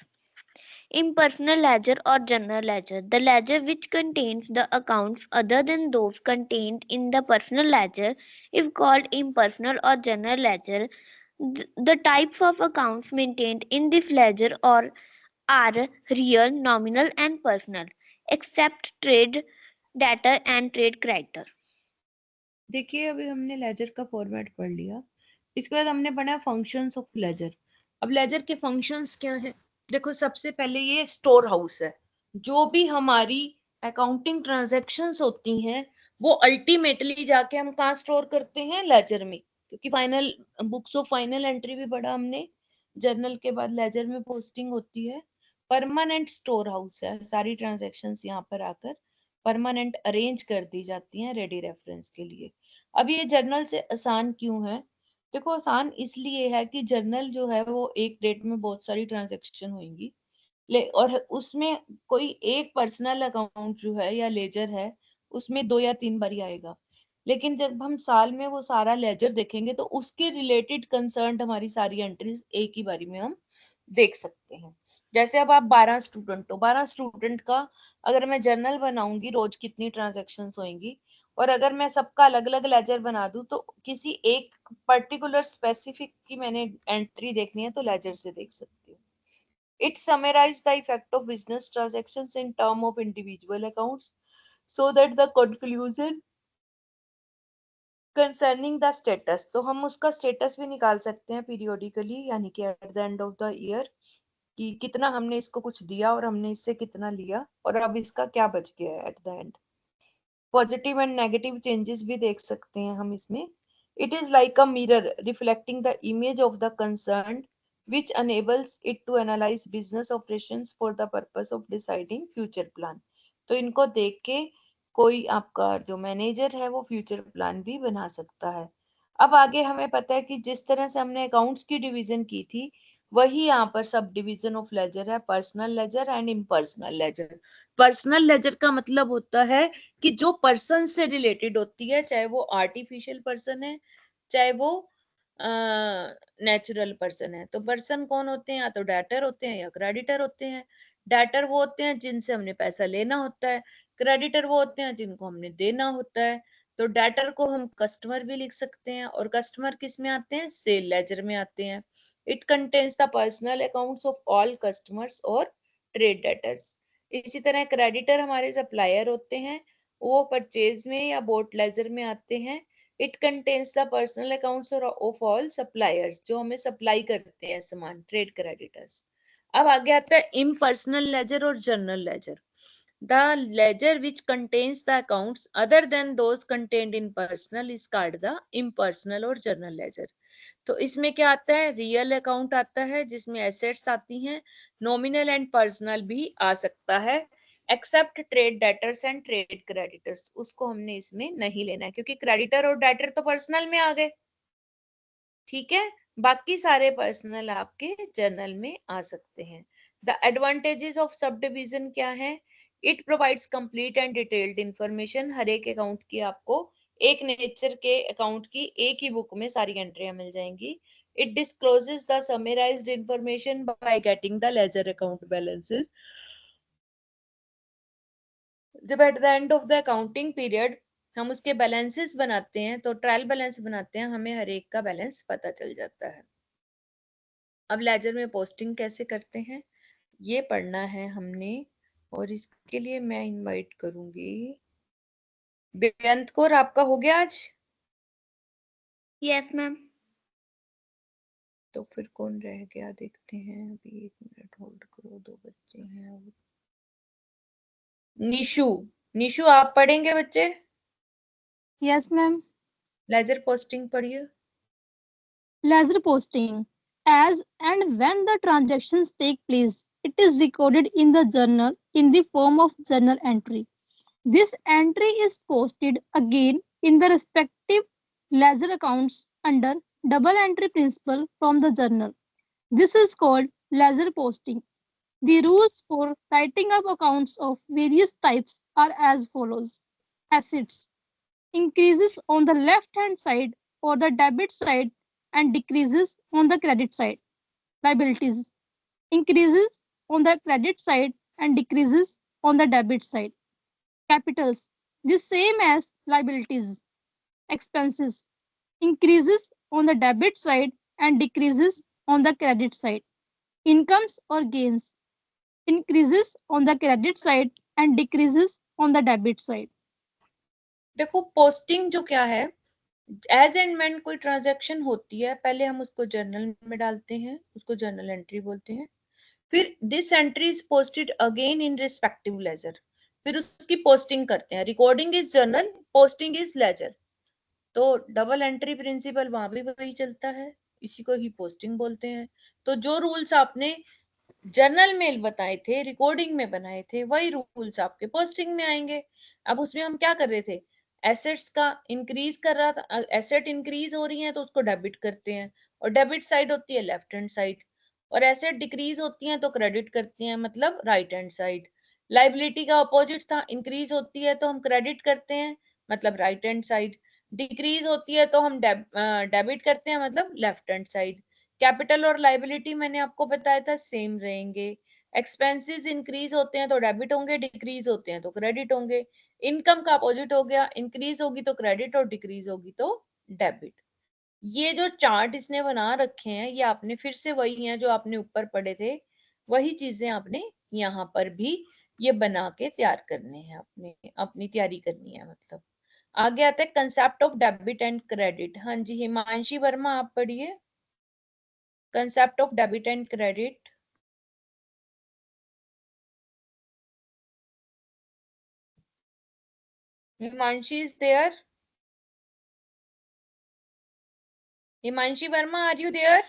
Impersonal ledger or general ledger. The ledger which contains the accounts other than those contained in the personal ledger is called impersonal or general ledger. The types of accounts maintained in this ledger are real, nominal, and personal, except trade debtor and trade creditor. देखिए अभी हमने laser का format पढ़ लिया। इसके बाद हमने पढ़ा फंक्शंस ऑफ लेजर। अब लेजर के फंक्शंस क्या है? देखो सबसे पहले ये स्टोर हाउस है। जो भी हमारी अकाउंटिंग ट्रांजैक्शंस होती हैं वो अल्टीमेटली जाके हम कहाँ स्टोर करते हैं? लेजर में। क्योंकि final books of final entry भी पढ़ा हमने, जर्नल के बाद लेजर में पोस्टिंग होती है। परमानेंट स्टोर हाउस है, सारी ट्रांजैक्शंस यहाँ पर आकर परमानेंट अरेंज कर दी जाती हैं रेडी रेफरेंस के लिए। अब ये जर्नल से आसान क्यों है? देखो आसान इसलिए है कि जर्नल जो है वो एक डेट में बहुत सारी ट्रांजैक्शन होंगी, और उसमें कोई एक पर्सनल अकाउंट जो है या लेजर है उसमें 2 या 3 बारी आएगा। लेकिन जब हम साल में वो सारा लेजर देखेंगे तो उसके रिलेटेड कंसर्न हमारी सारी एंट्रीज एक ही बारी में हम देख सकते हैं। जैसे अब आप 12 स्टूडेंट हो, 12 स्टूडेंट का अगर मैं जर्नल बनाऊंगी रोज कितनी ट्रांजेक्शन होंगी, और अगर मैं सबका अलग अलग लेजर बना दूं तो किसी एक पर्टिकुलर स्पेसिफिक की मैंने एंट्री देखनी है तो लेजर से देख सकती हूँ। It summarizes the effect of business transactions in term of individual accounts so that the conclusion concerning the status, तो हम उसका स्टेटस भी निकाल सकते हैं पीरियोडिकली, यानी कि eight the end of the year. कि कितना हमने इसको कुछ दिया और हमने इससे कितना लिया और अब इसका क्या बच गया है eight the and. Positive and negative changes भी देख सकते हैं हम इसमें। It is like a mirror reflecting the image of the concern which enables it to analyze business operations for the purpose of deciding future plan। तो इनको देख के कोई आपका जो मैनेजर है वो फ्यूचर प्लान भी बना सकता है। अब आगे हमें पता है कि जिस तरह से हमने अकाउंट्स की डिवीजन की थी वही यहाँ पर सब डिवीजन ऑफ लेजर है, personal ledger and impersonal ledger. Personal ledger का मतलब होता है कि जो पर्सन से रिलेटेड होती है, चाहे वो आर्टिफिशियल पर्सन है चाहे वो नेचुरल पर्सन है। तो पर्सन कौन होते हैं? या तो डेटर होते हैं या क्रेडिटर होते हैं। डेटर वो होते हैं जिनसे हमने पैसा लेना होता है, क्रेडिटर वो होते हैं जिनको हमने देना होता है। तो डेटर को हम कस्टमर भी लिख सकते हैं और कस्टमर किस में आते हैं? सेल लेजर में आते हैं। It contains the personal accounts of all customers और ट्रेड डेटर्स। इसी तरह क्रेडिटर हमारे सप्लायर होते हैं, वो परचेज में या बोट लेजर में आते हैं। It contains the personal accounts of all suppliers, जो हमें सप्लाई करते हैं सामान, ट्रेड क्रेडिटर्स। अब आगे आता है इम्पर्सनल लेजर और general ledger. The ledger which contains the accounts other than those contained in personal is called the impersonal और जनरल लेजर। तो इसमें क्या आता है? रियल अकाउंट आता है जिसमें एसेट्स आती हैं, नॉमिनल एंड पर्सनल भी आ सकता है, except trade debtors and trade creditors. उसको हमने इसमें नहीं लेना है क्योंकि क्रेडिटर और डेटर तो पर्सनल में आ गए, ठीक है। बाकी सारे पर्सनल आपके जर्नल में आ सकते हैं। The advantages of sub division क्या है? It provides complete and detailed information. हर एक अकाउंट की आपको एक नेचर के अकाउंट की एक ही बुक में सारी एंट्रियां मिल जाएंगी। It discloses the summarised information by getting the ledger account balances. जब at the end of the accounting period हम उसके बैलेंसेस बनाते हैं, तो ट्रायल बैलेंस बनाते हैं, हमें हर एक का बैलेंस पता चल जाता है। अब लेजर में पोस्टिंग कैसे करते हैं ये पढ़ना है हमने, और इसके लिए मैं इनवाइट करूंगी बेअंत कौर। आपका हो गया आज? Yes ma'am. तो फिर कौन रह गया देखते हैं, अभी 1 मिनट होल्ड करो, 2 बच्चे हैं। निशु, निशु आप पढ़ेंगे बच्चे? Yes, ma'am. लेजर पोस्टिंग पढ़िए। Ledger posting. As and when the transactions take place, it is recorded in the journal in the form of journal entry. This entry is posted again in the respective ledger accounts under double entry principle from the journal. This is called ledger posting. The rules for writing up accounts of various types are as follows. Assets increases on the left hand side or the debit side and decreases on the credit side. Liabilities increases on the credit side and decreases on the debit side. Capitals the same as liabilities. Expenses increases on the debit side and decreases on the credit side. Incomes or gains increases on the credit side and decreases on the debit side. देखो posting जो क्या है, as and when कोई transaction होती है पहले हम उसको जर्नल में डालते हैं, उसको जर्नल एंट्री बोलते हैं। फिर this entry is posted again in respective ledger, फिर उसकी पोस्टिंग करते हैं। Recording is journal, posting is ledger. तो डबल एंट्री प्रिंसिपल वहां भी वही चलता है, इसी को ही पोस्टिंग बोलते हैं। तो जो रूल्स आपने जर्नल में बताए थे, रिकॉर्डिंग में बनाए थे, वही रूल्स आपके पोस्टिंग में आएंगे। अब उसमें हम क्या कर रहे थे? एसेट्स का इंक्रीज कर रहा था, एसेट इंक्रीज हो रही है तो उसको डेबिट करते हैं, और डेबिट साइड होती है लेफ्ट हैंड साइड, और एसेट डिक्रीज होती है तो क्रेडिट करते हैं, मतलब राइट हैंड साइड। लाइबिलिटी का अपोजिट था, इंक्रीज होती है तो हम क्रेडिट करते हैं, मतलब राइट हैंड साइड। डिक्रीज होती है तो हम डेबिट करते हैं, मतलब लेफ्ट हैंड साइड। कैपिटल और लाइबिलिटी मैंने आपको बताया था सेम रहेंगे। एक्सपेंसेस इंक्रीज होते हैं तो डेबिट होंगे, डिक्रीज होते हैं तो क्रेडिट होंगे। इनकम का अपोजिट हो गया, इंक्रीज होगी तो क्रेडिट और डिक्रीज होगी तो डेबिट। ये जो चार्ट इसने बना रखे हैं ये आपने फिर से वही हैं जो आपने ऊपर पढ़े थे, वही चीजें आपने यहाँ पर भी ये बना के तैयार करने हैं, अपने अपनी तैयारी करनी है। मतलब आगे आता है concept of debit and credit. हाँ जी हिमांशी वर्मा आप पढ़िए, concept of debit and credit. Himanshi is there? Himanshi Verma, are you there?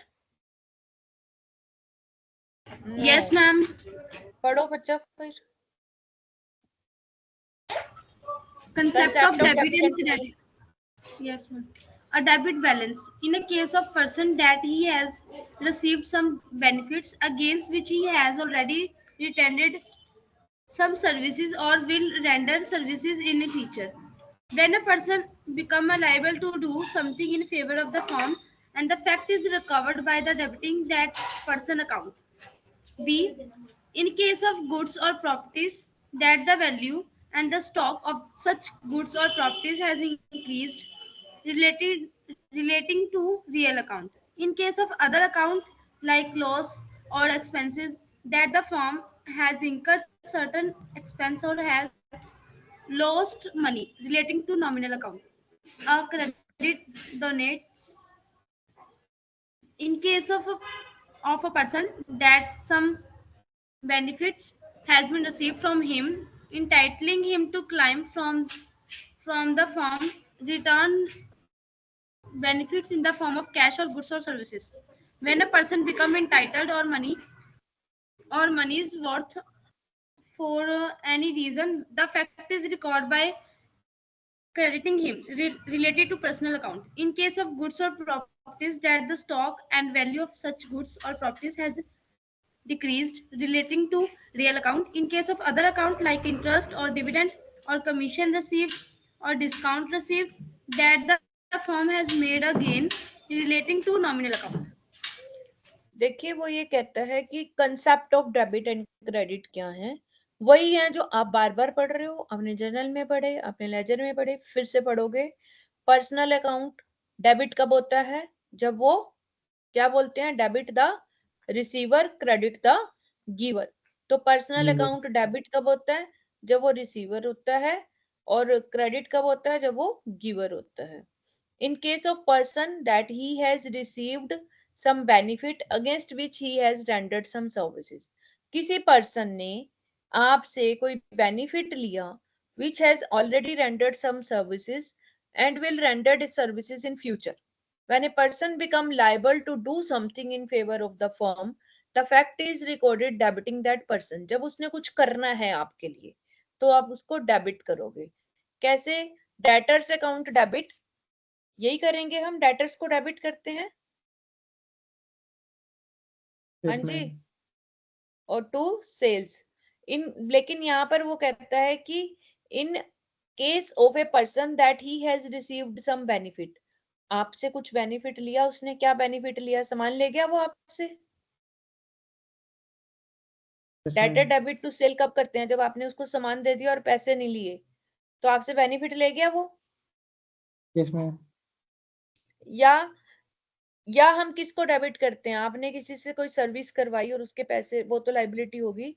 No. Yes, ma'am. पढ़ो बच्चा फिर. Concept of debit and credit. Yes, ma'am. A debit balance. In a case of person that he has received some benefits against which he has already returned some services or will render services in the future. When a person become liable to do something in favor of the firm and the fact is recovered by the debiting that person account. B. In case of goods or properties that the value and the stock of such goods or properties has increased relating to real account. In case of other account like loss or expenses that the firm has incurred certain expense or has lost money relating to nominal account. A credit donates in case of a person that some benefits has been received from him, entitling him to claim from the firm return benefits in the form of cash or goods or services. When a person become entitled or money is worth for any reason, the fact is recorded by crediting him related to personal account. In case of goods or properties that the stock and value of such goods or properties has decreased relating to real account. In case of other account like interest or dividend or commission received or discount received that the firm has made a gain relating to nominal account. देखिए वो ये कहता है कि concept of debit and credit क्या है. वही है जो आप बार बार पढ़ रहे हो, अपने जर्नल में पढ़े, अपने लेजर में पढ़े, फिर से पढ़ोगे. पर्सनल अकाउंट डेबिट कब होता है? जब वो क्या बोलते हैं, debit the receiver, credit the giver. तो पर्सनल अकाउंट डेबिट कब होता है? जब वो रिसीवर होता है. और क्रेडिट कब होता है? जब वो गिवर होता है. In case of person that he has received some benefit against which he has rendered some services. किसी person ने आपसे कोई benefit लिया which has already rendered some services and will render the services in future. When a person become liable to do something in favor of the firm, the fact is recorded debiting that person. जब उसने कुछ करना है आपके लिए तो आप उसको डेबिट करोगे. कैसे? डेटर्स अकाउंट डेबिट, यही करेंगे हम. डेटर्स को डेबिट करते हैं. हाँ जी. और टू सेल्स इन, लेकिन यहाँ पर वो कहता है कि in case of a person that he has received some benefit. आपसे कुछ बेनिफिट लिया उसने. क्या बेनिफिट लिया? सामान ले गया वो आपसे. डेटर डेबिट टू सेल कब करते हैं? जब आपने उसको सामान दे दिया और पैसे नहीं लिए तो आपसे बेनिफिट ले गया वो. Yes ma'am. या हम किसको डेबिट करते हैं? आपने किसी से कोई सर्विस करवाई और उसके पैसे, वो तो लाइबिलिटी होगी.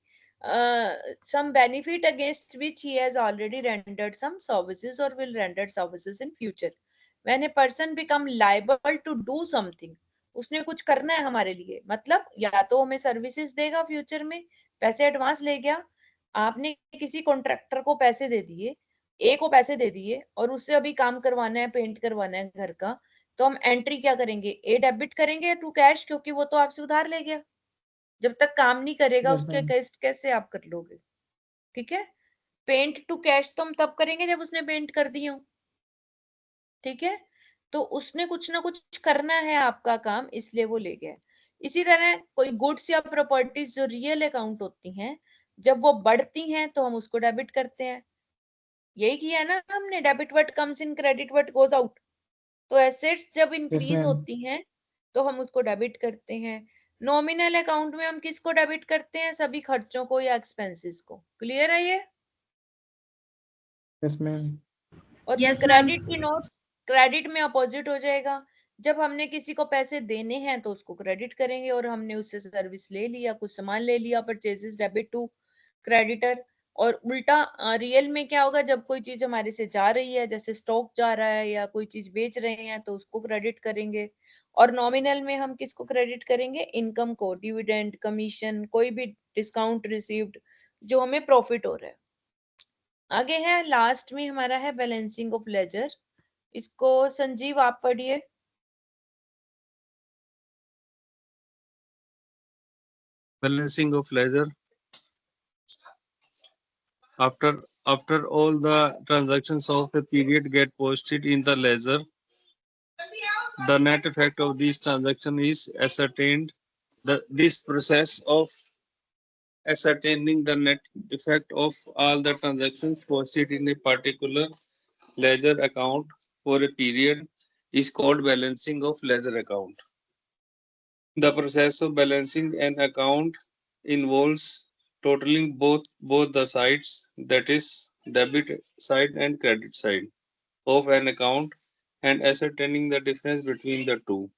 some benefit against which he has already rendered some services or will render services in future. When a person become liable to do something, उसने कुछ करना है हमारे लिए, मतलब या तो हमें सर्विसेज देगा फ्यूचर में, पैसे एडवांस ले गया. आपने किसी कॉन्ट्रैक्टर को पैसे दे दिए, ए को पैसे दे दिए और उससे अभी काम करवाना है, पेंट करवाना है घर का, तो हम एंट्री क्या करेंगे? ए डेबिट करेंगे टू कैश, क्योंकि वो तो आपसे उधार ले गया. जब तक काम नहीं करेगा उसके कैसे आप कर लोगे? ठीक है. पेंट टू कैश तो हम तब करेंगे जब उसने पेंट कर दिया हो. ठीक है. तो उसने कुछ ना कुछ करना है आपका काम, इसलिए वो ले गया. इसी तरह कोई गुड्स या प्रॉपर्टीज जो रियल अकाउंट होती हैं, जब वो बढ़ती हैं तो हम उसको डेबिट करते हैं. यही किया ना हमने. Debit what comes in, credit what goes out. तो एसेट्स जब इंक्रीज होती हैं तो हम उसको डेबिट करते हैं. नॉमिनल अकाउंट में हम किसको डेबिट करते हैं? सभी खर्चों को या एक्सपेंसेस को. क्लियर है ये? Yes ma'am. और क्रेडिट की नोट्स, क्रेडिट में अपोजिट हो जाएगा. जब हमने किसी को पैसे देने हैं तो उसको क्रेडिट करेंगे, और हमने उससे सर्विस ले लिया, कुछ सामान ले लिया, परचेजेस डेबिट टू क्रेडिटर. और उल्टा रियल में क्या होगा? जब कोई चीज हमारे से जा रही है, जैसे स्टॉक जा रहा है या कोई चीज बेच रहे हैं, तो उसको क्रेडिट करेंगे. और नॉमिनल में हम किसको क्रेडिट करेंगे? इनकम को, डिविडेंड, कमीशन, कोई भी डिस्काउंट रिसीव्ड जो हमें प्रॉफिट हो रहा है. आगे है लास्ट में हमारा है बैलेंसिंग ऑफ लेजर। इसको संजीव आप पढ़िए। Balancing of ledger. After all the transactions of a period get posted in the ledger, the net effect of these transactions is ascertained. This process of ascertaining the net effect of all the transactions posted in a particular ledger account for a period is called balancing of ledger account. The process of balancing an account involves totaling both the sides, that is debit side and credit side of an account, and ascertaining the difference between the two.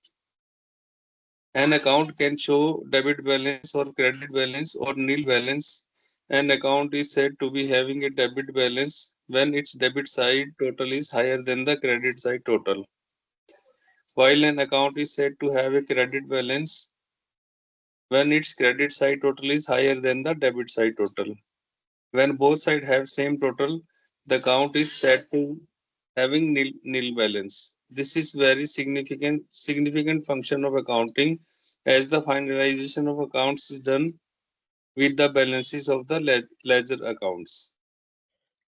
An account can show debit balance or credit balance or nil balance. An account is said to be having a debit balance when its debit side total is higher than the credit side total, while an account is said to have a credit balance when its credit side total is higher than the debit side total. When both sides have same total, the account is said to having nil balance. This is very significant function of accounting, as the finalization of accounts is done with the balances of the ledger accounts.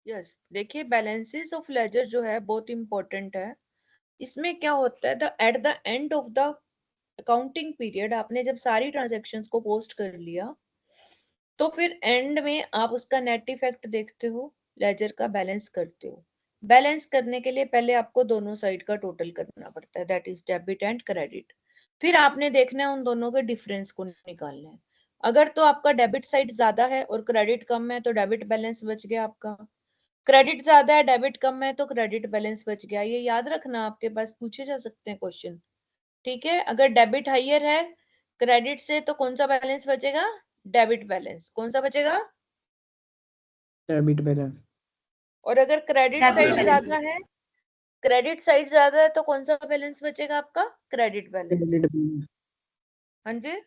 Yes, देखिए balances of laser जो है बहुत important है। इसमें क्या होता है, eight the end of the accounting period आपने जब सारी ट्रांजैक्शंस को पोस्ट कर लिया, तो फिर एंड में आप उसका नेट इफेक्ट देखते हो, लेजर का बैलेंस करते हो। बैलेंस करने के लिए पहले आपको दोनों साइड का टोटल करना पड़ता है, that is debit and credit. फिर आपने देखना है उन दोनों के डिफरेंस को निकालना है। अगर तो आपका डेबिट साइड ज्यादा है और क्रेडिट कम है तो डेबिट बैलेंस बच गया आपका, क्रेडिट ज्यादा है डेबिट कम है तो क्रेडिट बैलेंस बच गया। ये याद रखना, आपके पास पूछे जा सकते हैं क्वेश्चन, ठीक है। अगर डेबिट हाइयर है क्रेडिट से तो कौन सा बैलेंस बचेगा, डेबिट बैलेंस। कौन सा बचेगा, डेबिट बैलेंस। और अगर क्रेडिट साइड ज्यादा है, क्रेडिट साइड ज्यादा है तो कौन सा बैलेंस बचेगा आपका, क्रेडिट बैलेंस। Credit balance. हाँ जी,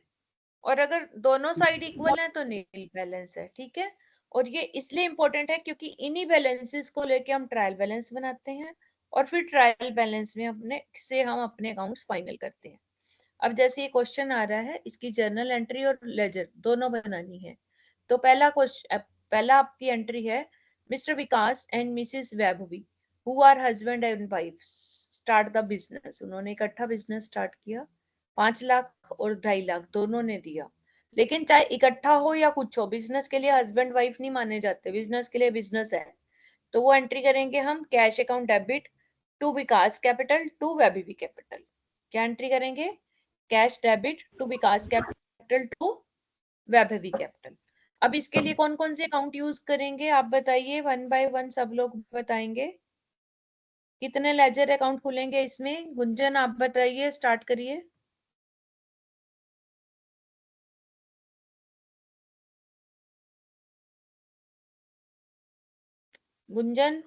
और अगर दोनों साइड इक्वल है तो नील बैलेंस है, ठीक है। और ये इसलिए इंपॉर्टेंट है क्योंकि इन्हीं बैलेंसेस को लेके हम ट्रायल बैलेंस बनाते हैं और फिर ट्रायल बैलेंस में हम अपने अकाउंट्स फाइनल करते हैं। अब जैसे ये क्वेश्चन आ रहा है, इसकी जर्नल एंट्री और लेजर दोनों बनानी है। तो पहला आपकी एंट्री है, mister Vikas and missus Vaibhavi who are husband and wife start the business. उन्होंने इकट्ठा बिजनेस स्टार्ट किया, 5 लाख और 2.5 लाख दोनों ने दिया। लेकिन चाहे इकट्ठा हो या कुछ हो, बिजनेस के लिए हस्बैंड वाइफ नहीं माने जाते, बिजनेस के लिए बिजनेस है। तो वो एंट्री करेंगे हम, cash account debit to Vikas capital to Vaibhavi capital. क्या एंट्री करेंगे, cash debit to Vikas capital to Vaibhavi capital. अब इसके लिए कौन कौन से अकाउंट यूज करेंगे आप बताइए, 1 बाय 1 सब लोग बताएंगे। कितने लेजर अकाउंट खुलेंगे इसमें, गुंजन आप बताइए, स्टार्ट करिए। Gunjan,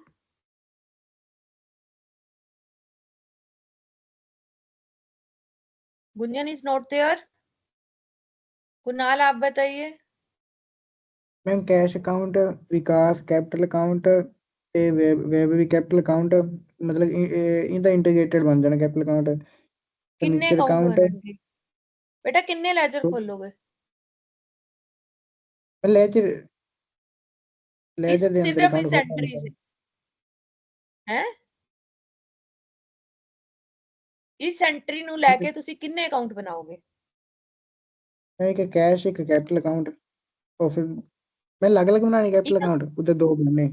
Gunjan is not there. Kunal आप बताइए। Ma'am cash account, Vikas capital account ਤੇ ਵੈਭਵੀ कैपिटल अकाउंट, मतलब ਇਹਦਾ ਇੰਟੀਗ੍ਰੇਟਡ ਬਣ ਜਾਣਾ कैपिटल अकाउंट। किन्ने फर्नीचर अकाउंट अकाउंट बननगे बेटा, किन्ने लेजर खोलोगे लेजर इस लेजर ਦੇ ਅੰਦਰ सिर्फ अकाउंट इस खोलना एंट्री से हैं, इस एंट्री ਨੂੰ ਲੈ ਕੇ ਤੁਸੀਂ ਕਿੰਨੇ ਅਕਾਊਂਟ ਬਣਾਓਗੇ। है कि कैश एक कैपिटल अकाउंट और फिर मैं अलग-अलग बनाने कैपिटल ਇੱਕ अकाउंट उधर दो बनने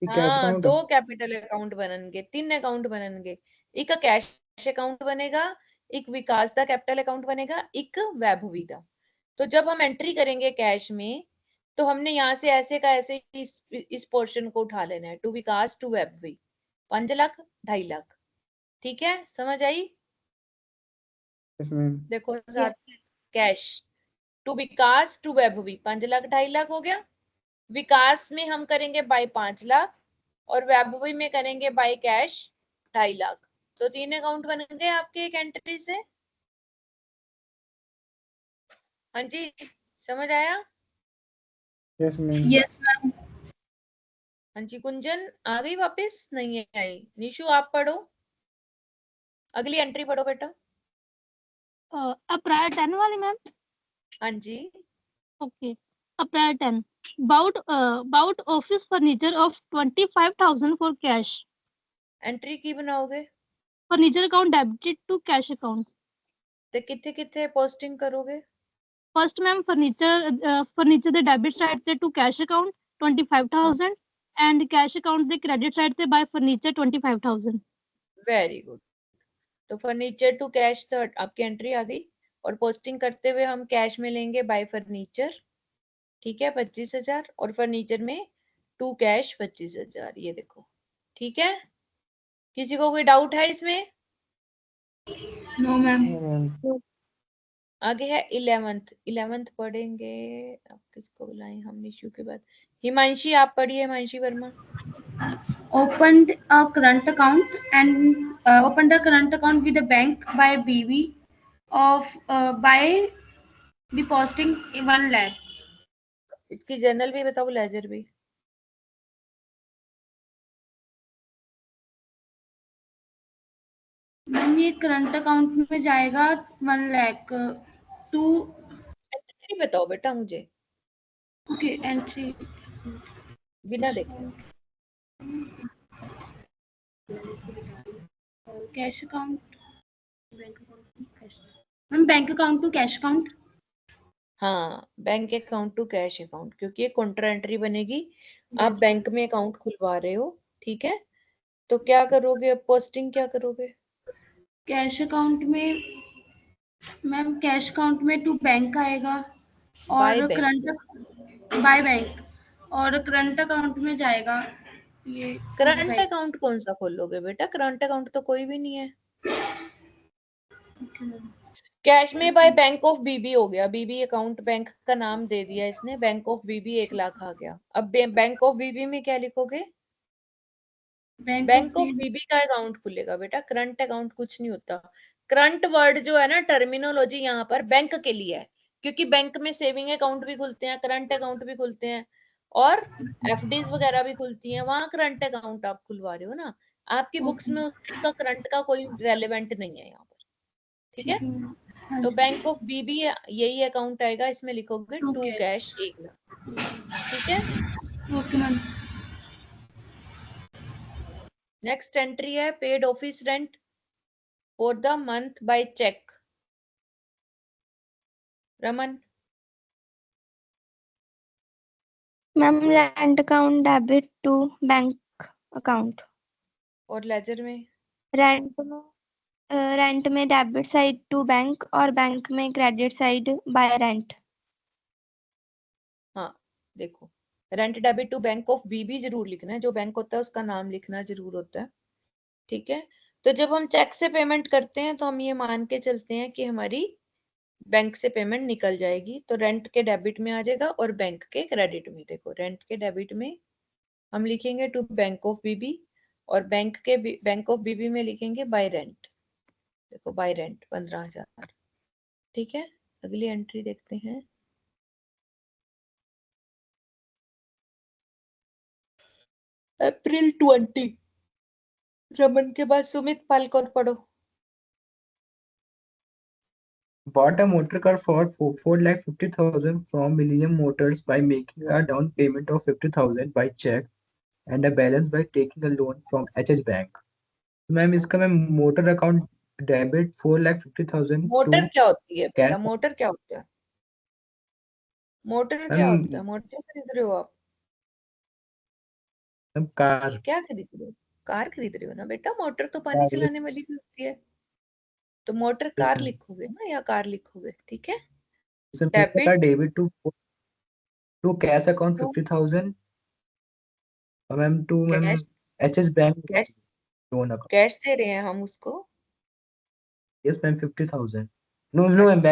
एक कैश हाँ, अकाउंट 2 कैपिटल अकाउंट बननगे, 3 अकाउंट बननगे। एक कैश अकाउंट बनेगा, एक विकास का कैपिटल अकाउंट बनेगा, एक वैभवी का। तो जब हम एंट्री करेंगे कैश में तो हमने यहाँ से ऐसे का ऐसे इस पोर्शन को उठा लेना है, टू विकास टू वैभवी 5 लाख 2.5 लाख, ठीक है, समझ आई। इसमें देखो साथ cash to Vikas to Vaibhavi 5 lakh 2.5 lakh हो गया। विकास में हम करेंगे बाय 5 लाख और वैभवी में करेंगे बाय कैश 2.5 लाख। तो 3 अकाउंट बन गए आपके एक एंट्री से। हाँ जी, समझ आया। Yes ma'am. Yes ma'am. हाँ जी कुंजन आ गई वापस? नहीं आई। निशु आप पढ़ो, अगली एंट्री पढ़ो बेटा। प्रायर 10 वाली मैम। हाँ जी okay, prior 10 about office furniture of 25,000 for cash. Entry की बनाओगे? Furniture account debited to cash account. ਤੇ ਕਿੱਥੇ ਕਿੱਥੇ ਪੋਸਟਿੰਗ ਕਰੋਗੇ? First ma'am furniture the debit side से to cash account 25,000 and cash account the credit side से by furniture 25,000. Very good. तो furniture to cash तो आपकी एंट्री आ गई, और पोस्टिंग करते हुए हम कैश में लेंगे बाय फर्नीचर, ठीक है 25,000, और फर्नीचर में टू कैश 25,000, ये देखो ठीक है। किसी को कोई डाउट है इसमें? No ma'am. आगे है 11th पढ़ेंगे। अब किसको बुलाएं हम निशु के बाद? हिमांशी आप पढ़िए, Himanshi Verma. Opened a current account opened a current account with the bank by BV of by depositing 1 lakh. इसकी जर्नल भी बताओ, लेजर भी। मैम ये करंट अकाउंट में जाएगा 1 लाख टू। एंट्री बताओ बेटा मुझे। ओके एंट्री बिना देखे। Cash account ma'am bank account to cash account. हाँ bank account to cash account, क्योंकि ये काउंटर एंट्री बनेगी। आप बैंक में अकाउंट खुलवा रहे हो, ठीक है। तो क्या करोगे अब, पोस्टिंग क्या करोगे? कैश अकाउंट में मैम कैश अकाउंट में टू बैंक आएगा बाय और बैंक। करंट बाय बैंक और करंट अकाउंट में जाएगा ये करंट अकाउंट कौन सा खोलोगे बेटा? करंट अकाउंट तो कोई भी नहीं है। कैश में बाय बैंक ऑफ बीबी हो गया, बीबी अकाउंट बैंक का नाम दे दिया इसने, बैंक ऑफ बीबी 1 लाख आ गया। अब बैंक ऑफ बीबी में क्या लिखोगे? बैंक ऑफ बीबी का अकाउंट खुलेगा बेटा, करंट अकाउंट कुछ नहीं होता। करंट वर्ड जो है ना, टर्मिनोलॉजी यहाँ पर बैंक के लिए है, क्योंकि बैंक में सेविंग अकाउंट भी खुलते हैं, करंट अकाउंट भी खुलते हैं, और एफडीज वगैरह भी खुलती हैं, वहां करंट अकाउंट आप खुलवा रहे हो ना। आपकी बुक्स में उसका करंट का कोई रेलेवेंट नहीं है यहाँ पर, ठीक है। तो बैंक ऑफ बीबी यही अकाउंट आएगा, इसमें लिखोगे टू कैश 1 लाख, ठीक है। Okay ma'am. नेक्स्ट एंट्री है paid office rent for the month by cheque. Raman. Ma'am rent account debit to bank account. और लेजर में? रेंट में डेबिट साइड टू बैंक और बैंक में क्रेडिट साइड बाय रेंट। हाँ देखो, rent debit to bank of BB जरूर लिखना है, जो बैंक होता है उसका नाम लिखना जरूर होता है, ठीक है। तो जब हम चेक से पेमेंट करते हैं तो हम ये मान के चलते हैं कि हमारी बैंक से पेमेंट निकल जाएगी, तो रेंट के डेबिट में आ जाएगा और बैंक के क्रेडिट में। देखो रेंट के डेबिट में हम लिखेंगे टू बैंक ऑफ बीबी, और बैंक ऑफ बीबी में लिखेंगे बाय रेंट। देखो बाय रेंट 15,000, ठीक है। अगली एंट्री देखते हैं। अप्रैल 20। रमन के बाद सुमित पालकर पढ़ो। Bought a motor car for 4,50,000 from Millennium Motors by making a down payment of 50,000 by check and a balance by taking a loan from HH Bank. Ma'am इसका ma'am motor account debit 4,50,000 motor क्या होती है cash. बेटा? Motor क्या होता है? Motor ma'am क्या होता है? मोटर खरीद रहे हो आप? Ma'am car. क्या खरीद रहे हो? कार खरीद रहे हो ना बेटा। मोटर तो पानी कार, चलाने वाली भी होती है, तो मोटर कार लिखोगे ना, या कार लिखोगे, ठीक है। डेबिट टू कैश अकाउंट 50,000 और ma'am to ma'am HS bank loan account. Cash दे रहे हैं हम उसको। Yes ma'am 50,000। No no ma'am